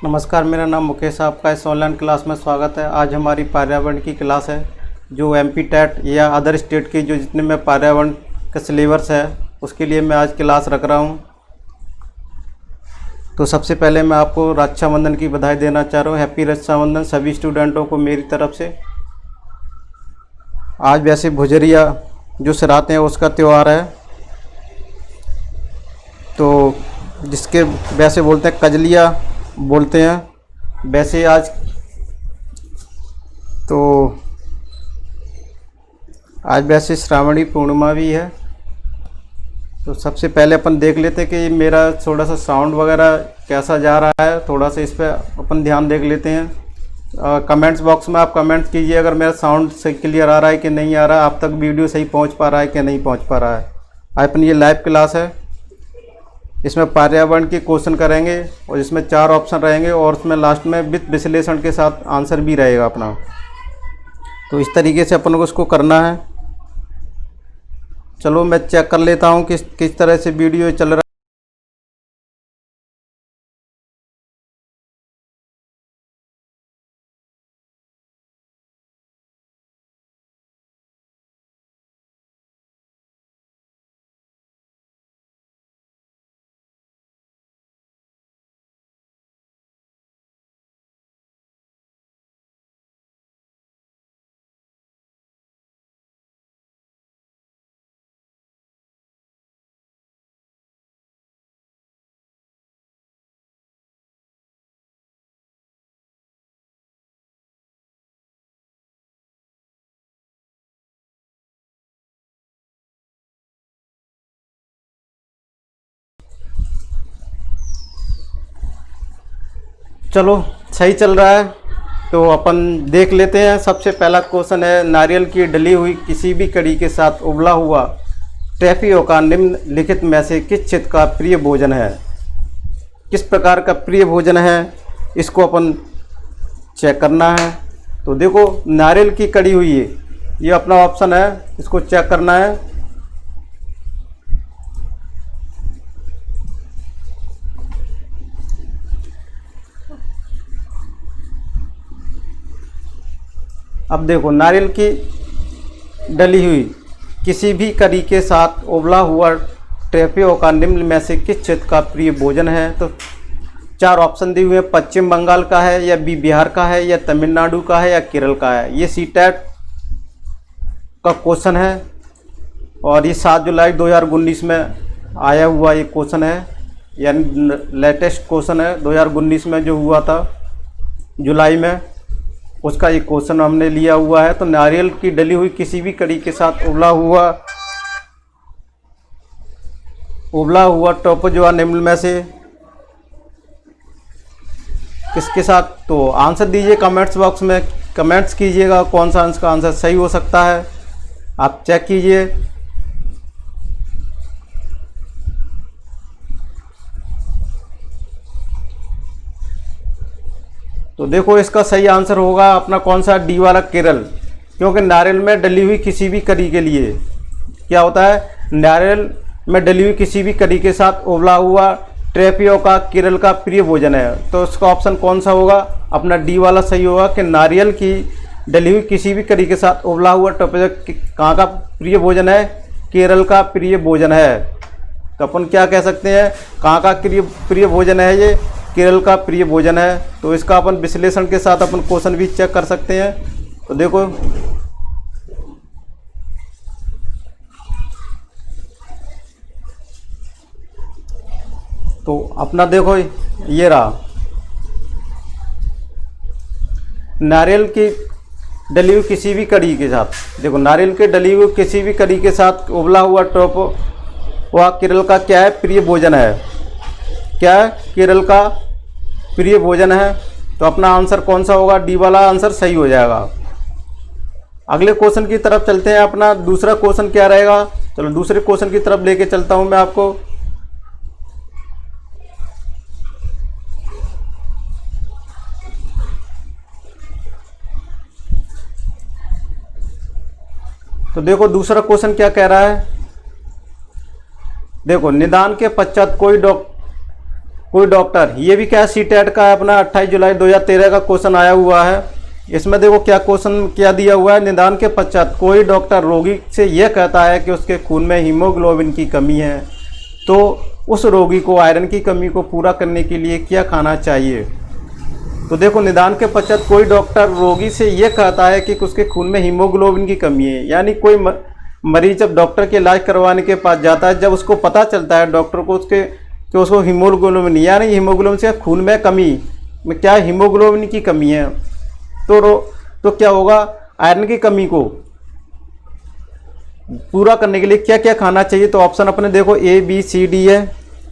नमस्कार, मेरा नाम मुकेश है। आपका इस ऑनलाइन क्लास में स्वागत है। आज हमारी पर्यावरण की क्लास है जो एमपी टेट या अदर स्टेट की जो जितने में पर्यावरण का सिलेबस है उसके लिए मैं आज क्लास रख रहा हूं। तो सबसे पहले मैं आपको रक्षाबंधन की बधाई देना चाह रहा हूं। हैप्पी रक्षाबंधन सभी स्टूडेंटों को मेरी तरफ से। आज वैसे भुजरिया जो सिराते हैं उसका त्यौहार है, तो जिसके वैसे बोलते हैं कजलिया बोलते हैं वैसे आज। तो आज वैसे श्रावणी पूर्णिमा भी है। तो सबसे पहले अपन देख लेते हैं कि मेरा थोड़ा सा साउंड वगैरह कैसा जा रहा है, थोड़ा सा इस पर अपन ध्यान देख लेते हैं। कमेंट्स बॉक्स में आप कमेंट्स कीजिए अगर मेरा साउंड सही क्लियर आ रहा है कि नहीं आ रहा है, आप तक वीडियो सही पहुंच पा रहा है कि नहीं पहुंच पा रहा है। अपन ये लाइव क्लास है, इसमें पर्यावरण के क्वेश्चन करेंगे और इसमें 4 ऑप्शन रहेंगे और उसमें लास्ट में विद विश्लेषण के साथ आंसर भी रहेगा अपना। तो इस तरीके से अपन को उसको करना है। चलो मैं चेक कर लेता हूँ किस तरह से वीडियो चल रहा है। चलो सही चल रहा है तो अपन देख लेते हैं। सबसे पहला क्वेश्चन है, नारियल की डली हुई किसी भी कड़ी के साथ उबला हुआ टैपियोका निम्नलिखित में से किस क्षेत्र का प्रिय भोजन है? किस प्रकार का प्रिय भोजन है इसको अपन चेक करना है। तो देखो नारियल की कड़ी हुई है, ये अपना ऑप्शन है, इसको चेक करना है। अब देखो नारियल की डली हुई किसी भी करी के साथ उबला हुआ टैपियोका निम्न में से किस क्षेत्र का प्रिय भोजन है? तो 4 ऑप्शन दिए हुए हैं, पश्चिम बंगाल का है या बिहार का है या तमिलनाडु का है या केरल का है। ये सीटेट का क्वेश्चन है और ये 7 जुलाई 2019 में आया हुआ ये क्वेश्चन है, यानी लेटेस्ट क्वेश्चन है 2019 में जो हुआ था जुलाई में, उसका ये क्वेश्चन हमने लिया हुआ है। तो नारियल की डली हुई किसी भी कड़ी के साथ उबला हुआ टॉप जो है निम्न में से किसके साथ? तो आंसर दीजिए कमेंट्स बॉक्स में, कमेंट्स कीजिएगा कौन सा इसका आंसर सही हो सकता है, आप चेक कीजिए। तो देखो इसका सही आंसर होगा अपना कौन सा, डी वाला केरल, क्योंकि नारियल में डली हुई किसी भी करी के लिए क्या होता है, नारियल में डली हुई किसी भी करी के साथ उबला हुआ टैपियोका केरल का प्रिय भोजन है। तो इसका ऑप्शन कौन सा होगा? अपना डी वाला सही होगा कि नारियल की डली हुई किसी भी करी के साथ उबला हुआ टैपियोका कहाँ का प्रिय भोजन है? केरल का प्रिय भोजन है। तो अपन क्या कह सकते हैं, कहाँ का प्रिय भोजन है? ये केरल का प्रिय भोजन है। तो इसका अपन विश्लेषण के साथ अपन क्वेश्चन भी चेक कर सकते हैं। तो देखो तो अपना देखो ये रहा, नारियल की डली हुई किसी भी कड़ी के साथ, देखो नारियल के डली हुई किसी भी कड़ी के साथ उबला हुआ टॉप वह केरल का क्या है, प्रिय भोजन है। क्या है? केरल का प्रिय भोजन है। तो अपना आंसर कौन सा होगा? डी वाला आंसर सही हो जाएगा। अगले क्वेश्चन की तरफ चलते हैं। अपना दूसरा क्वेश्चन क्या रहेगा? चलो दूसरे क्वेश्चन की तरफ लेके चलता हूं मैं आपको। तो देखो दूसरा क्वेश्चन क्या कह रहा है, देखो निदान के पश्चात कोई कोई डॉक्टर, ये भी क्या सीटेट का है अपना 28 जुलाई 2013 का क्वेश्चन आया हुआ है। इसमें देखो क्या क्वेश्चन क्या दिया हुआ है, निदान के पश्चात कोई डॉक्टर रोगी से यह कहता है कि उसके खून में हीमोग्लोबिन की कमी है, तो उस रोगी को आयरन की कमी को पूरा करने के लिए क्या खाना चाहिए। तो देखो निदान के पश्चात कोई डॉक्टर रोगी से यह कहता है कि उसके खून में हीमोग्लोबिन की कमी है, यानी कोई मरीज जब डॉक्टर के इलाज करवाने के पास जाता है, जब उसको पता चलता है डॉक्टर को कि उसको हीमोग्लोबिन यानी हीमोग्लोबिन से खून में कमी में क्या हीमोग्लोबिन की कमी है, तो क्या होगा, आयरन की कमी को पूरा करने के लिए क्या क्या खाना चाहिए। तो ऑप्शन अपने देखो A B C D है,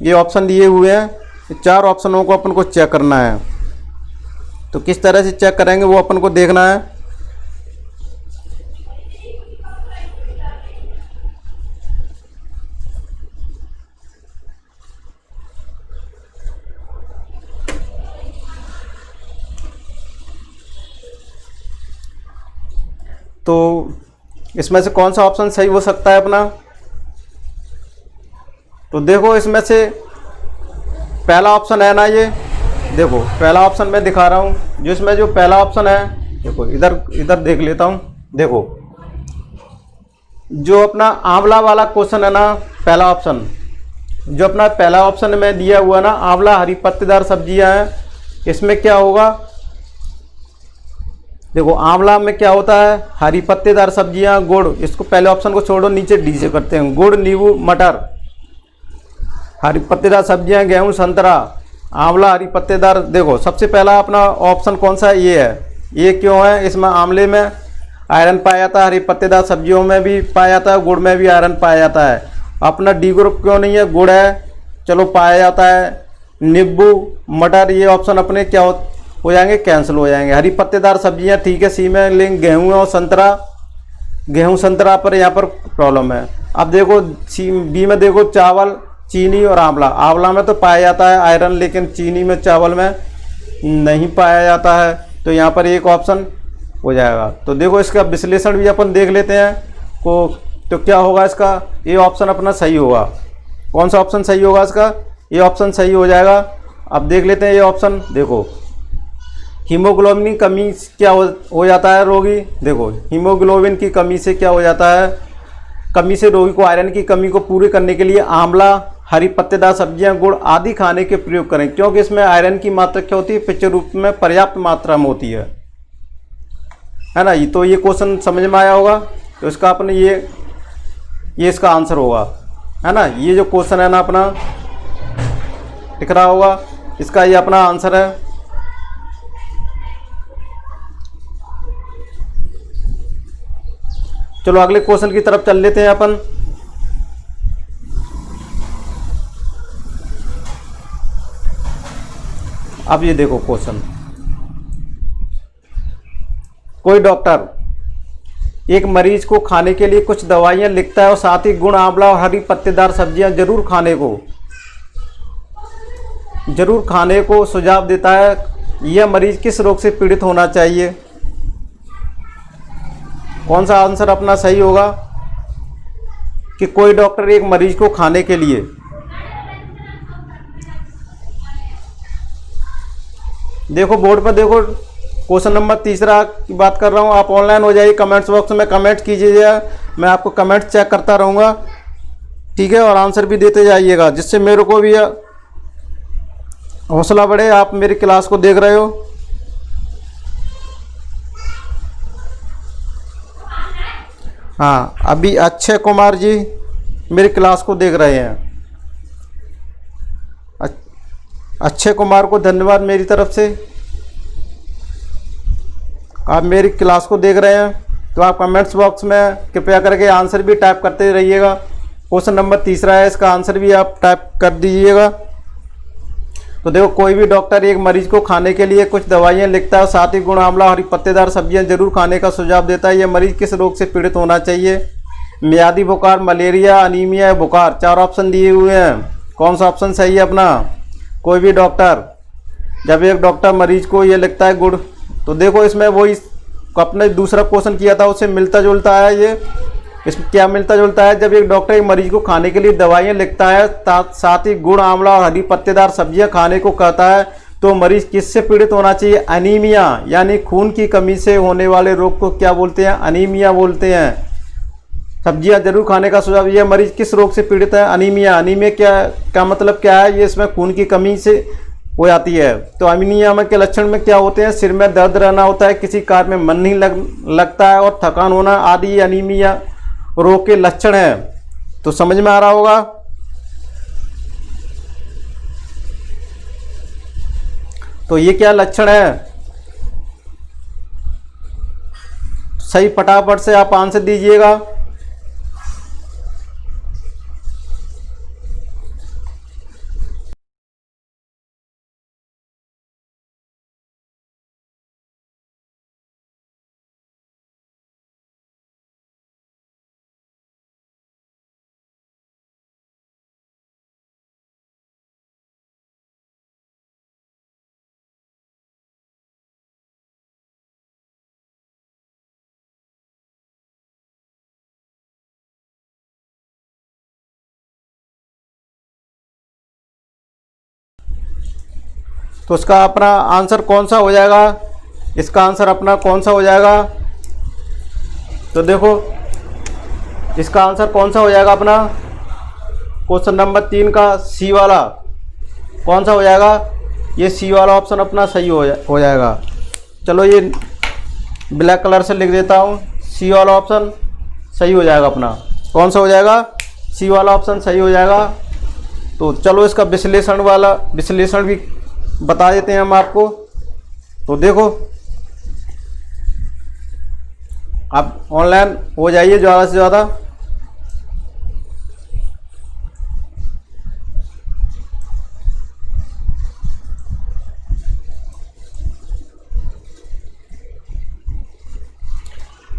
ये ऑप्शन दिए हुए हैं। 4 ऑप्शनों को अपन को चेक करना है। तो किस तरह से चेक करेंगे वो अपन को देखना है। तो इसमें से कौन सा ऑप्शन सही हो सकता है अपना। तो देखो इसमें से पहला ऑप्शन है ना, ये देखो पहला ऑप्शन मैं दिखा रहा हूँ, जो इसमें जो पहला ऑप्शन है, देखो इधर देख लेता हूँ। देखो जो अपना आंवला वाला क्वेश्चन है ना, पहला ऑप्शन जो अपना पहला ऑप्शन में दिया हुआ ना, आंवला हरी पत्तेदार सब्जियां हैं, इसमें क्या होगा, देखो आंवला में क्या होता है, हरी पत्तेदार सब्जियां, गुड़, इसको पहले ऑप्शन को छोड़ो, नीचे डी से करते हैं। गुड़, नींबू, मटर, हरी पत्तेदार सब्जियां, गेहूं, संतरा, आंवला, हरी पत्तेदार। देखो सबसे पहला अपना ऑप्शन कौन सा है, ये है। ये क्यों है, इसमें आंवले में आयरन पाया जाता है, हरी पत्तेदार सब्जियों में भी पाया जाता है, गुड़ में भी आयरन पाया जाता है। अपना डी ग्रुप क्यों नहीं है, गुड़ है, चलो पाया जाता है। नींबू, मटर, ये ऑप्शन अपने क्या हो जाएंगे, कैंसिल हो जाएंगे। हरी पत्तेदार सब्जियां ठीक है, सी में लेंगे। गेहूँ और संतरा, गेहूँ संतरा पर यहाँ पर प्रॉब्लम है। अब देखो सी बी में देखो चावल, चीनी और आंवला। आंवला में तो पाया जाता है आयरन, लेकिन चीनी में, चावल में नहीं पाया जाता है, तो यहाँ पर एक ऑप्शन हो जाएगा। तो देखो इसका विश्लेषण भी अपन देख लेते हैं को, तो क्या होगा इसका, ये ऑप्शन अपना सही होगा। कौन सा ऑप्शन सही होगा इसका, ये ऑप्शन सही हो जाएगा। अब देख लेते हैं ये ऑप्शन। देखो हीमोग्लोबिन की कमी क्या हो जाता है रोगी, देखो हीमोग्लोबिन की कमी से क्या हो जाता है, कमी से रोगी को आयरन की कमी को पूरी करने के लिए आंवला, हरी पत्तेदार सब्जियां, गुड़ आदि खाने के प्रयोग करें, क्योंकि इसमें आयरन की मात्रा क्या होती है, पिक्चर रूप में पर्याप्त मात्रा में होती है ना। ये तो ये क्वेश्चन समझ में आया होगा। तो इसका अपने ये इसका आंसर होगा, है ना। ये जो क्वेश्चन है ना अपना दिख रहा होगा, इसका ये अपना आंसर है। चलो अगले क्वेश्चन की तरफ चल लेते हैं अपन। अब ये देखो क्वेश्चन, कोई डॉक्टर एक मरीज को खाने के लिए कुछ दवाइयां लिखता है और साथ ही गुड़, आंवला और हरी पत्तेदार सब्जियां जरूर खाने को सुझाव देता है। यह मरीज किस रोग से पीड़ित होना चाहिए। कौन सा आंसर अपना सही होगा कि कोई डॉक्टर एक मरीज को खाने के लिए, देखो बोर्ड पर देखो क्वेश्चन नंबर 3 की बात कर रहा हूँ। आप ऑनलाइन हो जाइए, कमेंट्स बॉक्स में कमेंट कीजिएगा, मैं आपको कमेंट चेक करता रहूँगा, ठीक है। और आंसर भी देते जाइएगा, जिससे मेरे को भी हौसला बढ़े। आप मेरी क्लास को देख रहे हो, हाँ अभी अक्षय कुमार जी मेरी क्लास को देख रहे हैं। अक्षय कुमार को धन्यवाद मेरी तरफ से, आप मेरी क्लास को देख रहे हैं। तो आप कमेंट्स बॉक्स में कृपया करके आंसर भी टाइप करते रहिएगा। क्वेश्चन नंबर 3 है, इसका आंसर भी आप टाइप कर दीजिएगा। तो देखो कोई भी डॉक्टर एक मरीज को खाने के लिए कुछ दवाइयाँ लिखता है, साथ ही गुड़, आंवला, हरी पत्तेदार सब्जियां जरूर खाने का सुझाव देता है। यह मरीज किस रोग से पीड़ित होना चाहिए, मियादी बुखार, मलेरिया, अनीमिया, बुखार। 4 ऑप्शन दिए हुए हैं, कौन सा ऑप्शन सही है अपना। कोई भी डॉक्टर, जब एक डॉक्टर मरीज को ये लिखता है गुड़, तो देखो इसमें वही अपने दूसरा क्वेश्चन किया था उससे मिलता जुलता है ये। इसमें क्या मिलता जुलता है, जब एक डॉक्टर एक मरीज को खाने के लिए दवाइयाँ लिखता है, साथ ही गुड़, आंवला और हरी पत्तेदार सब्जियां खाने को कहता है, तो मरीज किससे पीड़ित होना चाहिए? अनीमिया, यानी खून की कमी से होने वाले रोग को क्या बोलते हैं? अनीमिया बोलते हैं। सब्जियां जरूर खाने का सुझाव। यह मरीज किस रोग से पीड़ित है? अनीमिया। अनीमिया क्या मतलब क्या है? ये इसमें खून की कमी से हो जाती है। तो अनीमिया में के लक्षण में क्या होते हैं? सिर में दर्द रहना होता है, किसी कार्य में मन नहीं लगता है और थकान होना आदि अनीमिया रोग के लक्षण है। तो समझ में आ रहा होगा। तो ये क्या लक्षण है? सही फटाफट से आप आंसर दीजिएगा। तो इसका अपना आंसर कौन सा हो जाएगा? इसका आंसर अपना कौन सा हो जाएगा? तो देखो इसका आंसर कौन सा हो जाएगा अपना? क्वेश्चन नंबर 3 का सी वाला कौन सा हो जाएगा? ये सी वाला ऑप्शन अपना सही हो जाएगा। चलो ये ब्लैक कलर से लिख देता हूँ, सी वाला ऑप्शन सही हो जाएगा अपना। कौन सा हो जाएगा? सी वाला ऑप्शन सही हो जाएगा। तो चलो इसका विश्लेषण भी बता देते हैं हम आपको। तो देखो आप ऑनलाइन हो जाइए ज़्यादा से ज़्यादा।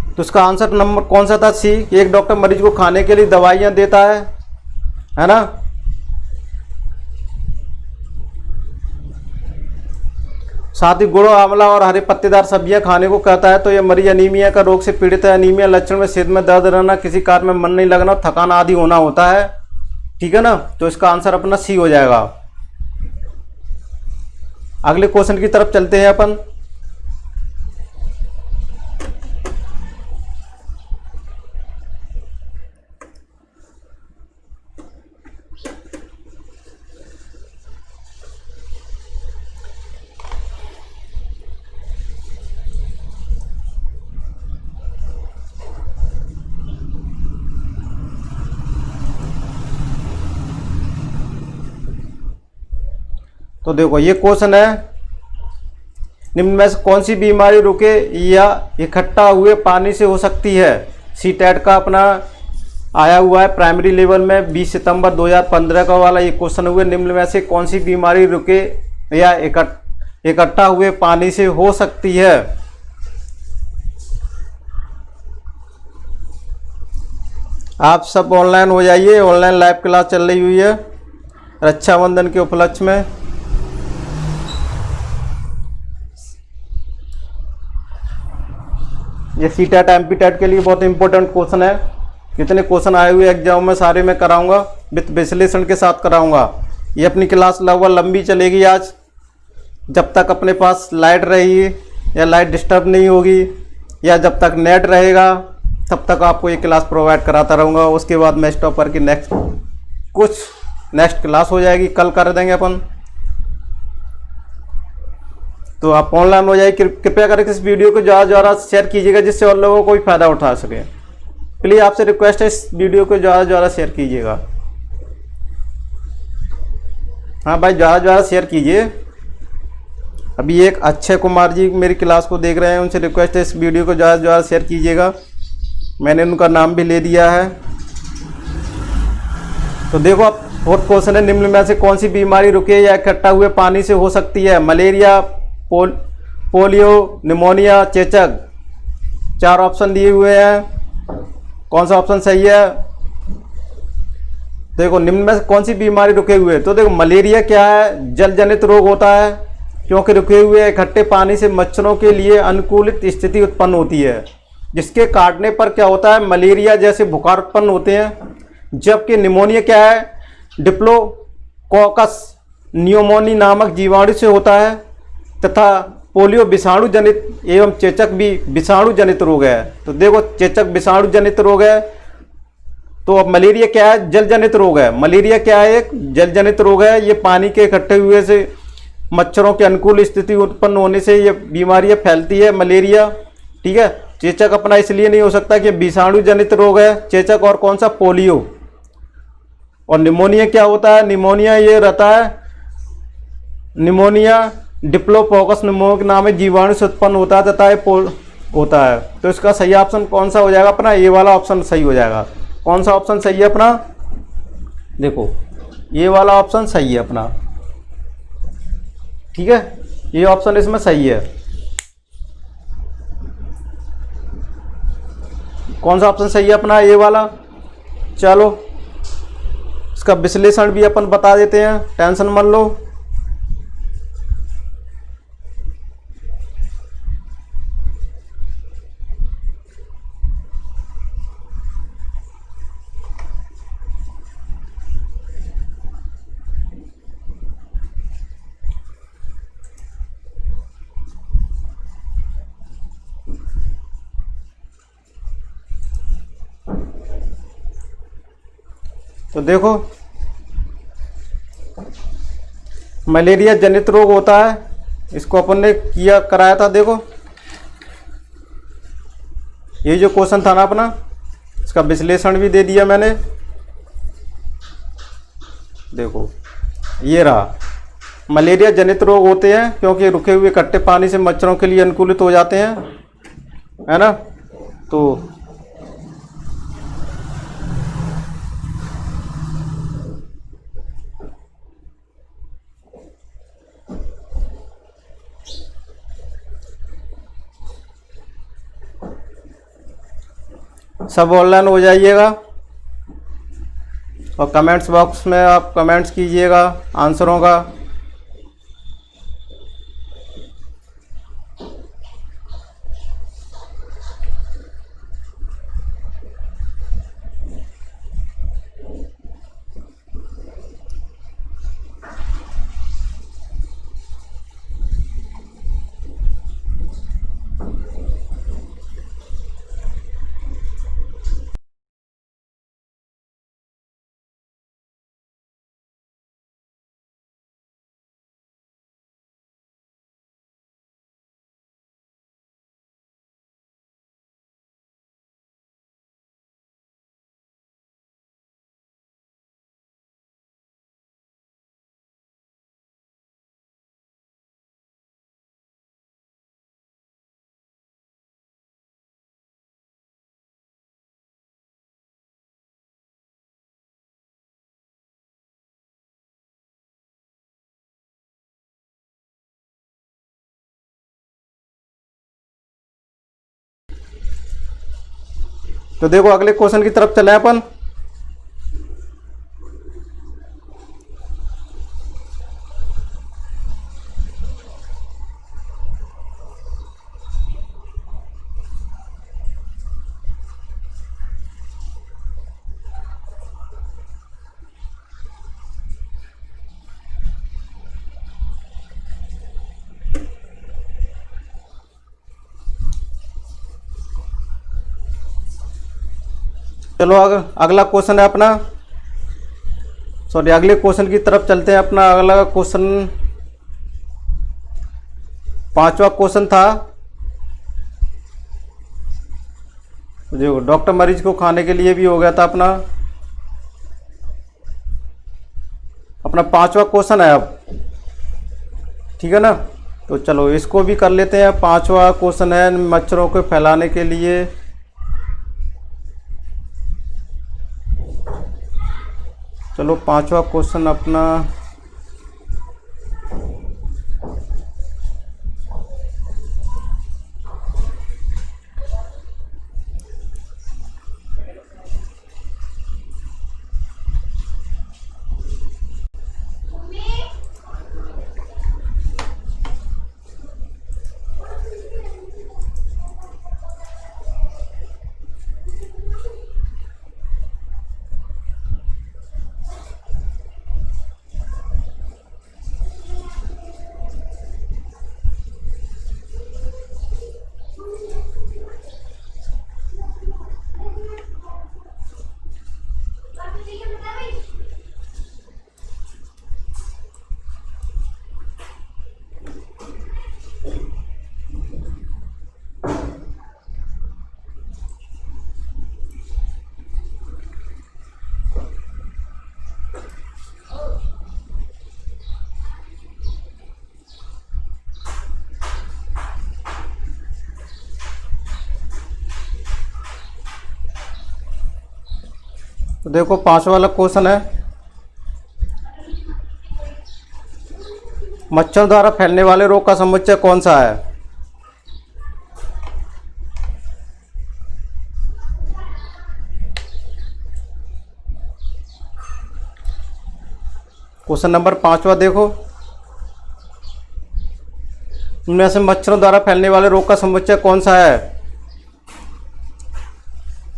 तो इसका आंसर नंबर कौन सा था? सी। एक डॉक्टर मरीज को खाने के लिए दवाइयाँ देता है ना। साथ ही गुड़, आंवला और हरे पत्तेदार सब्जियां खाने को कहता है, तो यह मरीज अनीमिया का रोग से पीड़ित है। अनीमिया लक्षण में सिर में दर्द रहना, किसी कार्य में मन नहीं लगना, थकान आदि होना होता है। ठीक है ना। तो इसका आंसर अपना सी हो जाएगा। अगले क्वेश्चन की तरफ चलते हैं अपन। तो देखो ये क्वेश्चन है, निम्न में से कौन सी बीमारी रुके या इकट्ठा हुए पानी से हो सकती है? सी टेट का अपना आया हुआ है प्राइमरी लेवल में 20 सितंबर 2015 का वाला ये क्वेश्चन हुए। निम्न में से कौन सी बीमारी रुके या इकट्ठा हुए पानी से हो सकती है? आप सब ऑनलाइन हो जाइए। ऑनलाइन लाइव क्लास चल रही हुई है रक्षाबंधन के उपलक्ष्य में। ये सी टेट एमपी टेट के लिए बहुत इंपॉर्टेंट क्वेश्चन है। जितने क्वेश्चन आए हुए एग्जाम में सारे मैं कराऊंगा, विथ विश्लेषण के साथ कराऊंगा। ये अपनी क्लास लगभग लंबी चलेगी आज, जब तक अपने पास लाइट रहेगी या लाइट डिस्टर्ब नहीं होगी या जब तक नेट रहेगा तब तक आपको ये क्लास प्रोवाइड कराता रहूँगा। उसके बाद मैं स्टॉप करके नेक्स्ट क्लास हो जाएगी, कल कर देंगे अपन। तो आप ऑनलाइन हो जाइए। कृपया करके इस वीडियो को ज़्यादा से ज़्यादा शेयर कीजिएगा, जिससे और लोगों को भी फायदा उठा सके। प्लीज़ आपसे रिक्वेस्ट है, इस वीडियो को ज़्यादा से ज़्यादा शेयर कीजिएगा। हाँ भाई, ज़्यादा से ज़्यादा शेयर कीजिए। अभी एक अक्षय कुमार जी मेरी क्लास को देख रहे हैं, उनसे रिक्वेस्ट है इस वीडियो को ज़्यादा से ज़्यादा शेयर कीजिएगा। मैंने उनका नाम भी ले दिया है। तो देखो अब फोर्थ क्वेश्चन है, निम्न में से कौन सी बीमारी रुके या इकट्ठा हुए पानी से हो सकती है? मलेरिया, पोलियो, निमोनिया, चेचक। 4 ऑप्शन दिए हुए हैं, कौन सा ऑप्शन सही है? देखो निम्न में से कौन सी बीमारी रुके हुए? तो देखो मलेरिया क्या है? जल जनित रोग होता है, क्योंकि रुके हुए इकट्ठे पानी से मच्छरों के लिए अनुकूलित स्थिति उत्पन्न होती है। जिसके काटने पर क्या होता है, मलेरिया जैसे बुखार उत्पन्न होते हैं। जबकि निमोनिया क्या है, डिप्लोकोकस न्यूमोनी नामक जीवाणु से होता है तथा पोलियो विषाणु जनित एवं चेचक भी विषाणु जनित रोग है। तो देखो चेचक विषाणु जनित रोग है, तो अब मलेरिया क्या है, जल जनित रोग है। मलेरिया क्या है, एक जल जनित रोग है। ये पानी के इकट्ठे हुए से मच्छरों के अनुकूल स्थिति उत्पन्न होने से ये बीमारियां फैलती है, मलेरिया। ठीक है, चेचक अपना इसलिए नहीं हो सकता कि विषाणु जनित रोग है चेचक, और कौन सा, पोलियो। और निमोनिया क्या होता है, निमोनिया ये रहता है, निमोनिया डिप्लोकोकस निमोनिक नामक जीवाणु से उत्पन्न होता है तथा ये होता है। तो इसका सही ऑप्शन कौन सा हो जाएगा अपना, ये वाला ऑप्शन सही हो जाएगा। कौन सा ऑप्शन सही है अपना, देखो ये वाला ऑप्शन सही है अपना। ठीक है, ये ऑप्शन इसमें सही है। कौन सा ऑप्शन सही है अपना, ये वाला। चलो इसका विश्लेषण भी अपन बता देते हैं, टेंशन मत लो। तो देखो मलेरिया जनित रोग होता है, इसको अपन ने किया कराया था। देखो ये जो क्वेश्चन था ना अपना, इसका विश्लेषण भी दे दिया मैंने। देखो ये रहा, मलेरिया जनित रोग होते हैं क्योंकि रुके हुए इकट्ठे पानी से मच्छरों के लिए अनुकूलित हो जाते हैं, है ना। तो सब ऑनलाइन हो जाइएगा और कमेंट्स बॉक्स में आप कमेंट्स कीजिएगा आंसरों का। तो देखो अगले क्वेश्चन की तरफ चले अपन। चलो अगला क्वेश्चन है अपना, सॉरी अगले क्वेश्चन की तरफ चलते हैं। अपना अगला क्वेश्चन 5वां क्वेश्चन था, जो डॉक्टर मरीज को खाने के लिए भी हो गया था अपना 5वां क्वेश्चन है अब। ठीक है ना, तो चलो इसको भी कर लेते हैं। 5वां क्वेश्चन है मच्छरों को फैलाने के लिए चलो 5वां क्वेश्चन अपना तो देखो 5वां वाला क्वेश्चन है, मच्छर द्वारा फैलने वाले रोग का समुच्चय कौन सा है? क्वेश्चन नंबर 5वां देखो, इनमें से मच्छरों द्वारा फैलने वाले रोग का समुच्चय कौन सा है?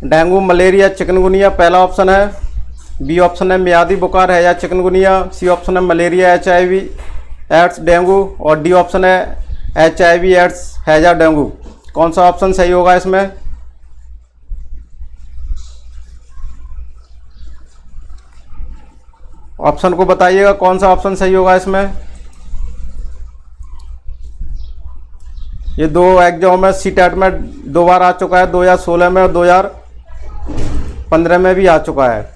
डेंगू, मलेरिया, चिकनगुनिया पहला ऑप्शन है। बी ऑप्शन है मियादी बुखार है या चिकनगुनिया। सी ऑप्शन है मलेरिया, HIV एड्स, डेंगू। और डी ऑप्शन है HIV एड्स है या डेंगू। कौन सा ऑप्शन सही होगा इसमें? ऑप्शन को बताइएगा कौन सा ऑप्शन सही होगा इसमें। ये 2 एग्जाम में सीटेट में 2 बार आ चुका है, 2016 में और 2015 में भी आ चुका है।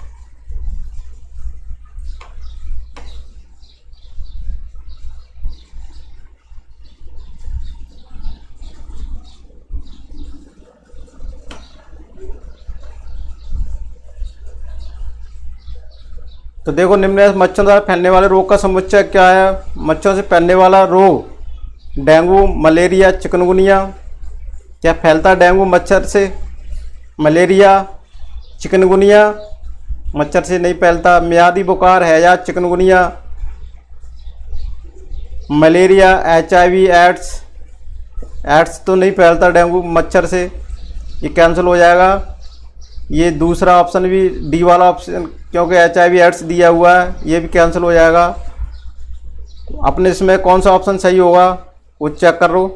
तो देखो निम्न मच्छरों द्वारा फैलने वाले रोग का समुच्चय क्या है? मच्छरों से फैलने वाला रोग डेंगू, मलेरिया, चिकनगुनिया। क्या फैलता है डेंगू मच्छर से? मलेरिया, चिकनगुनिया मच्छर से नहीं फैलता। मियादी बुखार है या चिकनगुनिया, मलेरिया, HIV एड्स तो नहीं फैलता डेंगू मच्छर से, ये कैंसिल हो जाएगा। ये दूसरा ऑप्शन भी, डी वाला ऑप्शन, क्योंकि HIV एड्स दिया हुआ है, ये भी कैंसिल हो जाएगा। अपने इसमें कौन सा ऑप्शन सही होगा वो चेक कर लो।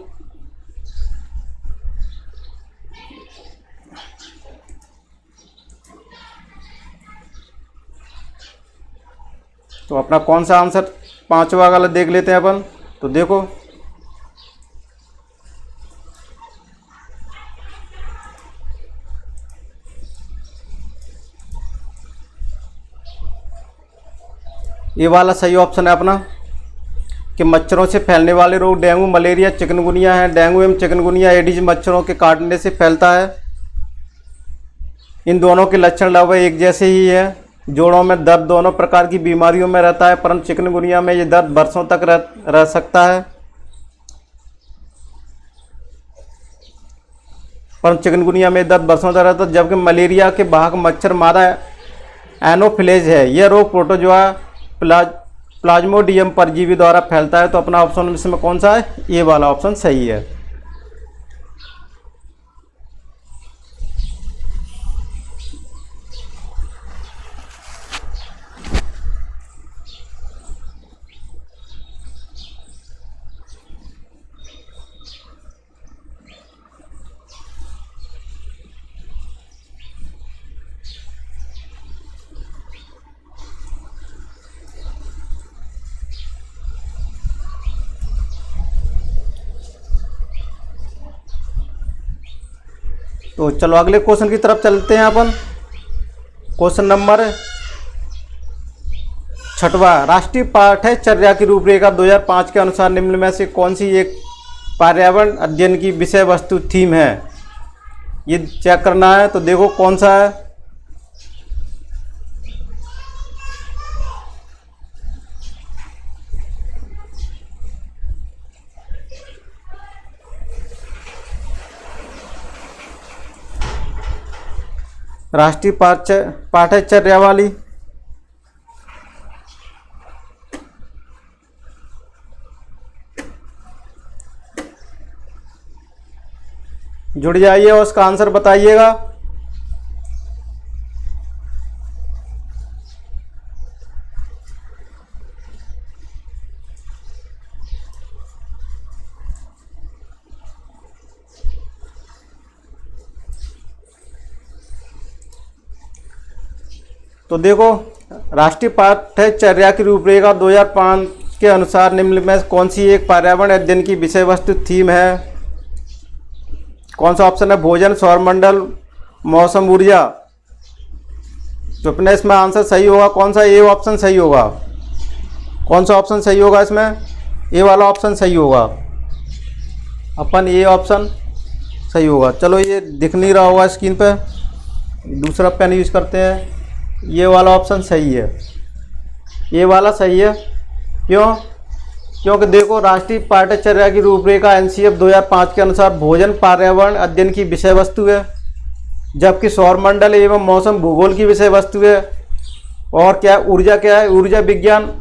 तो अपना कौन सा आंसर 5वां वाला देख लेते हैं अपन। तो देखो ये वाला सही ऑप्शन है अपना कि मच्छरों से फैलने वाले रोग डेंगू, मलेरिया, चिकनगुनिया है। डेंगू एवं चिकनगुनिया एडिज मच्छरों के काटने से फैलता है। इन दोनों के लक्षण लगभग एक जैसे ही है। जोड़ों में दर्द दोनों प्रकार की बीमारियों में रहता है, परंतु चिकनगुनिया में ये दर्द बरसों तक रह सकता है। परंतु चिकनगुनिया में दर्द बरसों तक रहता है, जबकि मलेरिया के वाहक मच्छर मादा एनोफिलेज है। यह रोग प्रोटोजोआ प्लाज्मोडियम परजीवी द्वारा फैलता है। तो अपना ऑप्शन इसमें कौन सा है? ये वाला ऑप्शन सही है। तो चलो अगले क्वेश्चन की तरफ चलते हैं अपन। क्वेश्चन नंबर 6वां, राष्ट्रीय पाठ्यचर्या की रूपरेखा 2005 के अनुसार निम्न में से कौन सी एक पर्यावरण अध्ययन की विषय वस्तु थीम है? ये चेक करना है। तो देखो कौन सा है। राष्ट्रीय पाठ्यचर्या वाली जुड़ जाइए और उसका आंसर बताइएगा। तो देखो राष्ट्रीय पाठ्यचर्या की रूपरेखा 2005 के अनुसार निम्न में कौन सी एक पर्यावरण अध्ययन की विषय वस्तु थीम है? कौन सा ऑप्शन है? भोजन, सौरमंडल, मौसम, ऊर्जा। तो अपने इसमें आंसर सही होगा कौन सा? ए ऑप्शन सही होगा। कौन सा ऑप्शन सही होगा इसमें? ए वाला ऑप्शन सही होगा। अपन ए ऑप्शन सही होगा। चलो ये दिख नहीं रहा होगा स्क्रीन पे, दूसरा पेन यूज करते हैं। ये वाला ऑप्शन सही है, ये वाला सही है। क्यों? क्योंकि देखो राष्ट्रीय पाठ्यचर्या की रूपरेखा एनसीएफ 2005 के अनुसार भोजन पर्यावरण अध्ययन की विषय वस्तु है, जबकि सौरमंडल एवं मौसम भूगोल की विषय वस्तु है। और क्या ऊर्जा क्या है? ऊर्जा विज्ञान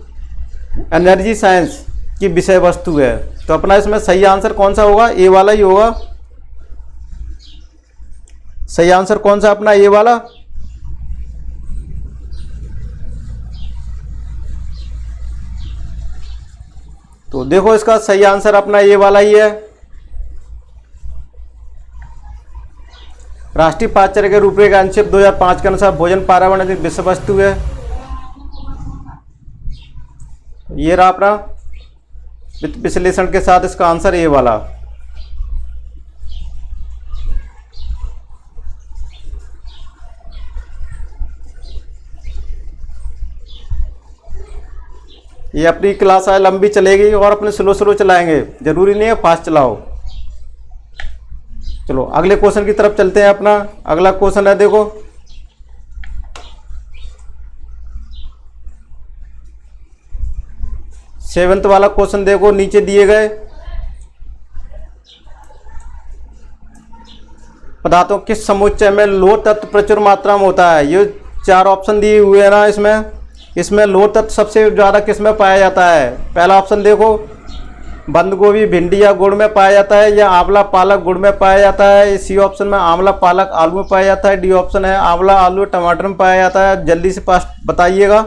एनर्जी साइंस की विषय वस्तु है। तो अपना इसमें सही आंसर कौन सा होगा? ए वाला ही होगा। सही आंसर कौन सा अपना? ए वाला। तो देखो इसका सही आंसर अपना ये वाला ही है। राष्ट्रीय पाठ्यचर्या के रूपरेखा एनसीएफ 2005 के अनुसार भोजन पर्यावरण की विषय वस्तु है। ये रहा अपना विश्लेषण के साथ इसका आंसर ये वाला। ये अपनी क्लास है लंबी चलेगी और अपने स्लो स्लो चलाएंगे, जरूरी नहीं है फास्ट चलाओ। चलो अगले क्वेश्चन की तरफ चलते हैं। अपना अगला क्वेश्चन है, देखो सेवेंथ वाला क्वेश्चन देखो नीचे दिए गए पदार्थों किस समुच्चय में लोह तत्व प्रचुर मात्रा में होता है। ये 4 ऑप्शन दिए हुए हैं ना, इसमें लोह तत्व सबसे ज़्यादा किस में पाया जाता है? पहला ऑप्शन देखो, बंद गोभी भिंडी या गुड़ में पाया जाता है, या आंवला पालक गुड़ में पाया जाता है। सी ऑप्शन में आंवला पालक आलू में पाया जाता है। डी ऑप्शन है आंवला आलू टमाटर में पाया जाता है। जल्दी से पास बताइएगा।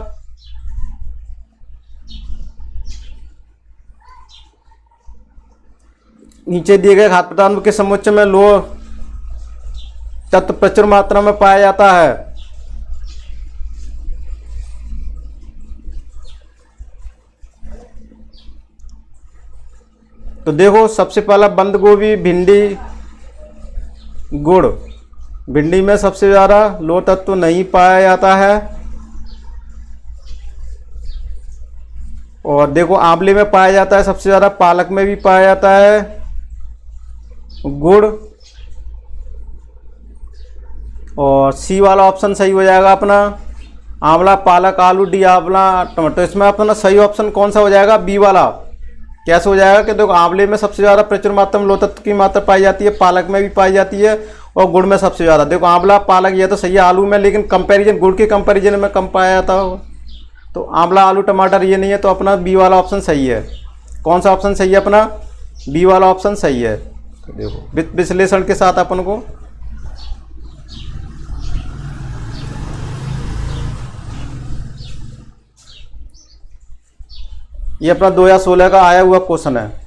नीचे दिए गए खाद्य पदार्थों के समुच्चय में लोह तत्व प्रचुर मात्रा में पाया जाता है। तो देखो सबसे पहला बंद गोभी भिंडी गुड़। भिंडी में सबसे ज़्यादा लोह तत्व नहीं पाया जाता है। और देखो आंवले में पाया जाता है सबसे ज़्यादा, पालक में भी पाया जाता है, गुड़। और सी वाला ऑप्शन सही हो जाएगा अपना, आंवला पालक आलू। डी आंवला टमाटर। इसमें अपना सही ऑप्शन कौन सा हो जाएगा? बी वाला। कैसे हो जाएगा कि देखो आंवले में सबसे ज़्यादा प्रचुर मात्रा में लोह तत्व की मात्रा पाई जाती है, पालक में भी पाई जाती है, और गुड़ में सबसे ज़्यादा। देखो आंवला पालक ये तो सही है आलू में, लेकिन कंपैरिजन गुड़ के कंपैरिजन में कम पाया जाता हो। तो आंवला आलू टमाटर ये नहीं है, तो अपना बी वाला ऑप्शन सही है। कौन सा ऑप्शन सही है अपना? बी वाला ऑप्शन सही है। तो देखो विश्लेषण के साथ अपन को ये अपना 2016 का आया हुआ क्वेश्चन है।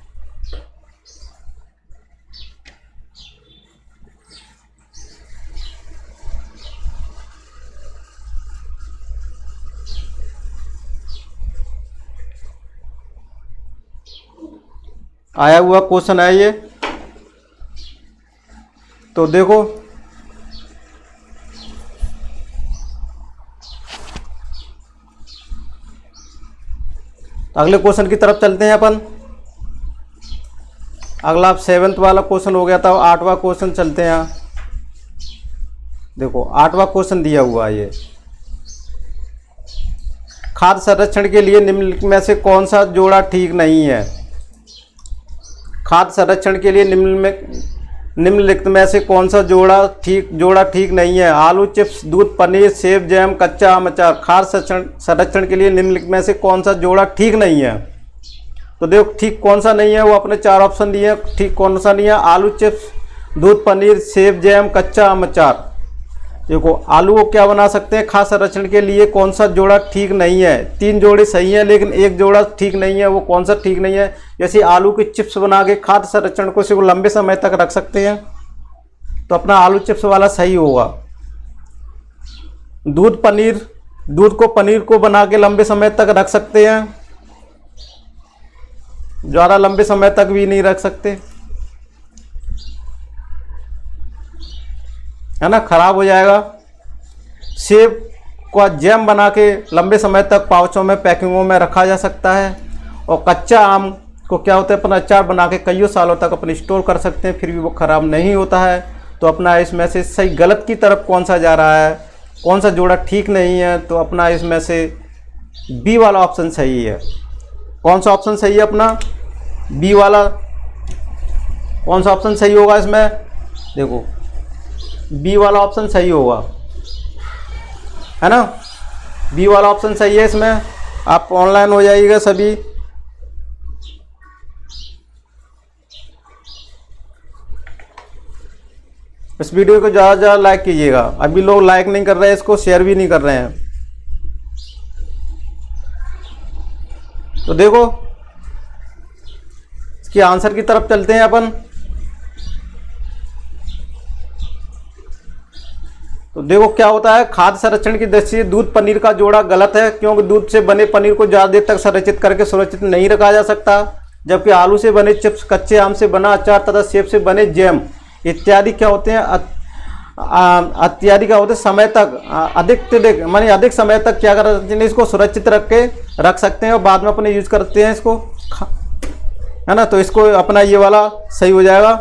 आया हुआ क्वेश्चन है ये। तो देखो अगले क्वेश्चन की तरफ चलते हैं अपन। अगला 7th वाला क्वेश्चन हो गया था, 8वां क्वेश्चन चलते हैं। देखो 8वां क्वेश्चन दिया हुआ है ये, खाद्य संरक्षण के लिए निम्नलिखित में से कौन सा जोड़ा ठीक नहीं है? खाद्य संरक्षण के लिए निम्नलिखित में से कौन सा जोड़ा ठीक नहीं है? आलू चिप्स, दूध, पनीर, सेब, जैम, कच्चा आम, अचार। खाद्य संरक्षण के लिए निम्नलिखित में से कौन सा जोड़ा ठीक नहीं है? तो देखो ठीक कौन सा नहीं है, वो अपने 4 ऑप्शन दिए हैं। ठीक कौन सा नहीं है? आलू चिप्स, दूध, पनीर, सेब, जैम, कच्चा आम, अचार। देखो आलू को क्या बना सकते हैं? खाद्य संरक्षण के लिए कौन सा जोड़ा ठीक नहीं है? 3 जोड़े सही हैं, लेकिन एक जोड़ा ठीक नहीं है। वो कौन सा ठीक नहीं है? जैसे आलू के चिप्स बना के खाद्य संरक्षण को सिर्फ लंबे समय तक रख सकते हैं, तो अपना आलू चिप्स वाला सही होगा। दूध को पनीर को बना के लंबे समय तक रख सकते हैं, ज़्यादा लंबे समय तक भी नहीं रख सकते, है ना, खराब हो जाएगा। सेब का जैम बना के लंबे समय तक पाउचों में पैकिंगों में रखा जा सकता है। और कच्चा आम को क्या होता है, अपना अचार बना के कईयों सालों तक अपन स्टोर कर सकते हैं, फिर भी वो ख़राब नहीं होता है। तो अपना इसमें से सही गलत की तरफ कौन सा जा रहा है? कौन सा जोड़ा ठीक नहीं है, तो अपना इसमें से बी वाला ऑप्शन सही है। कौन सा ऑप्शन सही है अपना? बी वाला। कौन सा ऑप्शन सही होगा इसमें? देखो बी वाला ऑप्शन सही होगा, है ना। बी वाला ऑप्शन सही है इसमें। आप ऑनलाइन हो जाइएगा सभी। इस वीडियो को ज़्यादा से ज़्यादा लाइक कीजिएगा। अभी लोग लाइक नहीं कर रहे हैं, इसको शेयर भी नहीं कर रहे हैं। तो देखो इसके आंसर की तरफ चलते हैं अपन। तो देखो क्या होता है, खाद्य संरक्षण की दृष्टि से दूध पनीर का जोड़ा गलत है, क्योंकि दूध से बने पनीर को ज़्यादा देर तक संरक्षित करके सुरक्षित नहीं रखा जा सकता। जबकि आलू से बने चिप्स, कच्चे आम से बना अचार तथा सेब से बने जैम इत्यादि क्या होते हैं, इत्यादि क्या होते हैं, समय तक अधिक समय तक क्या करते हैं, इसको सुरक्षित रख सकते हैं और बाद में अपने यूज करते हैं इसको, है ना। तो इसको अपना ये वाला सही हो जाएगा।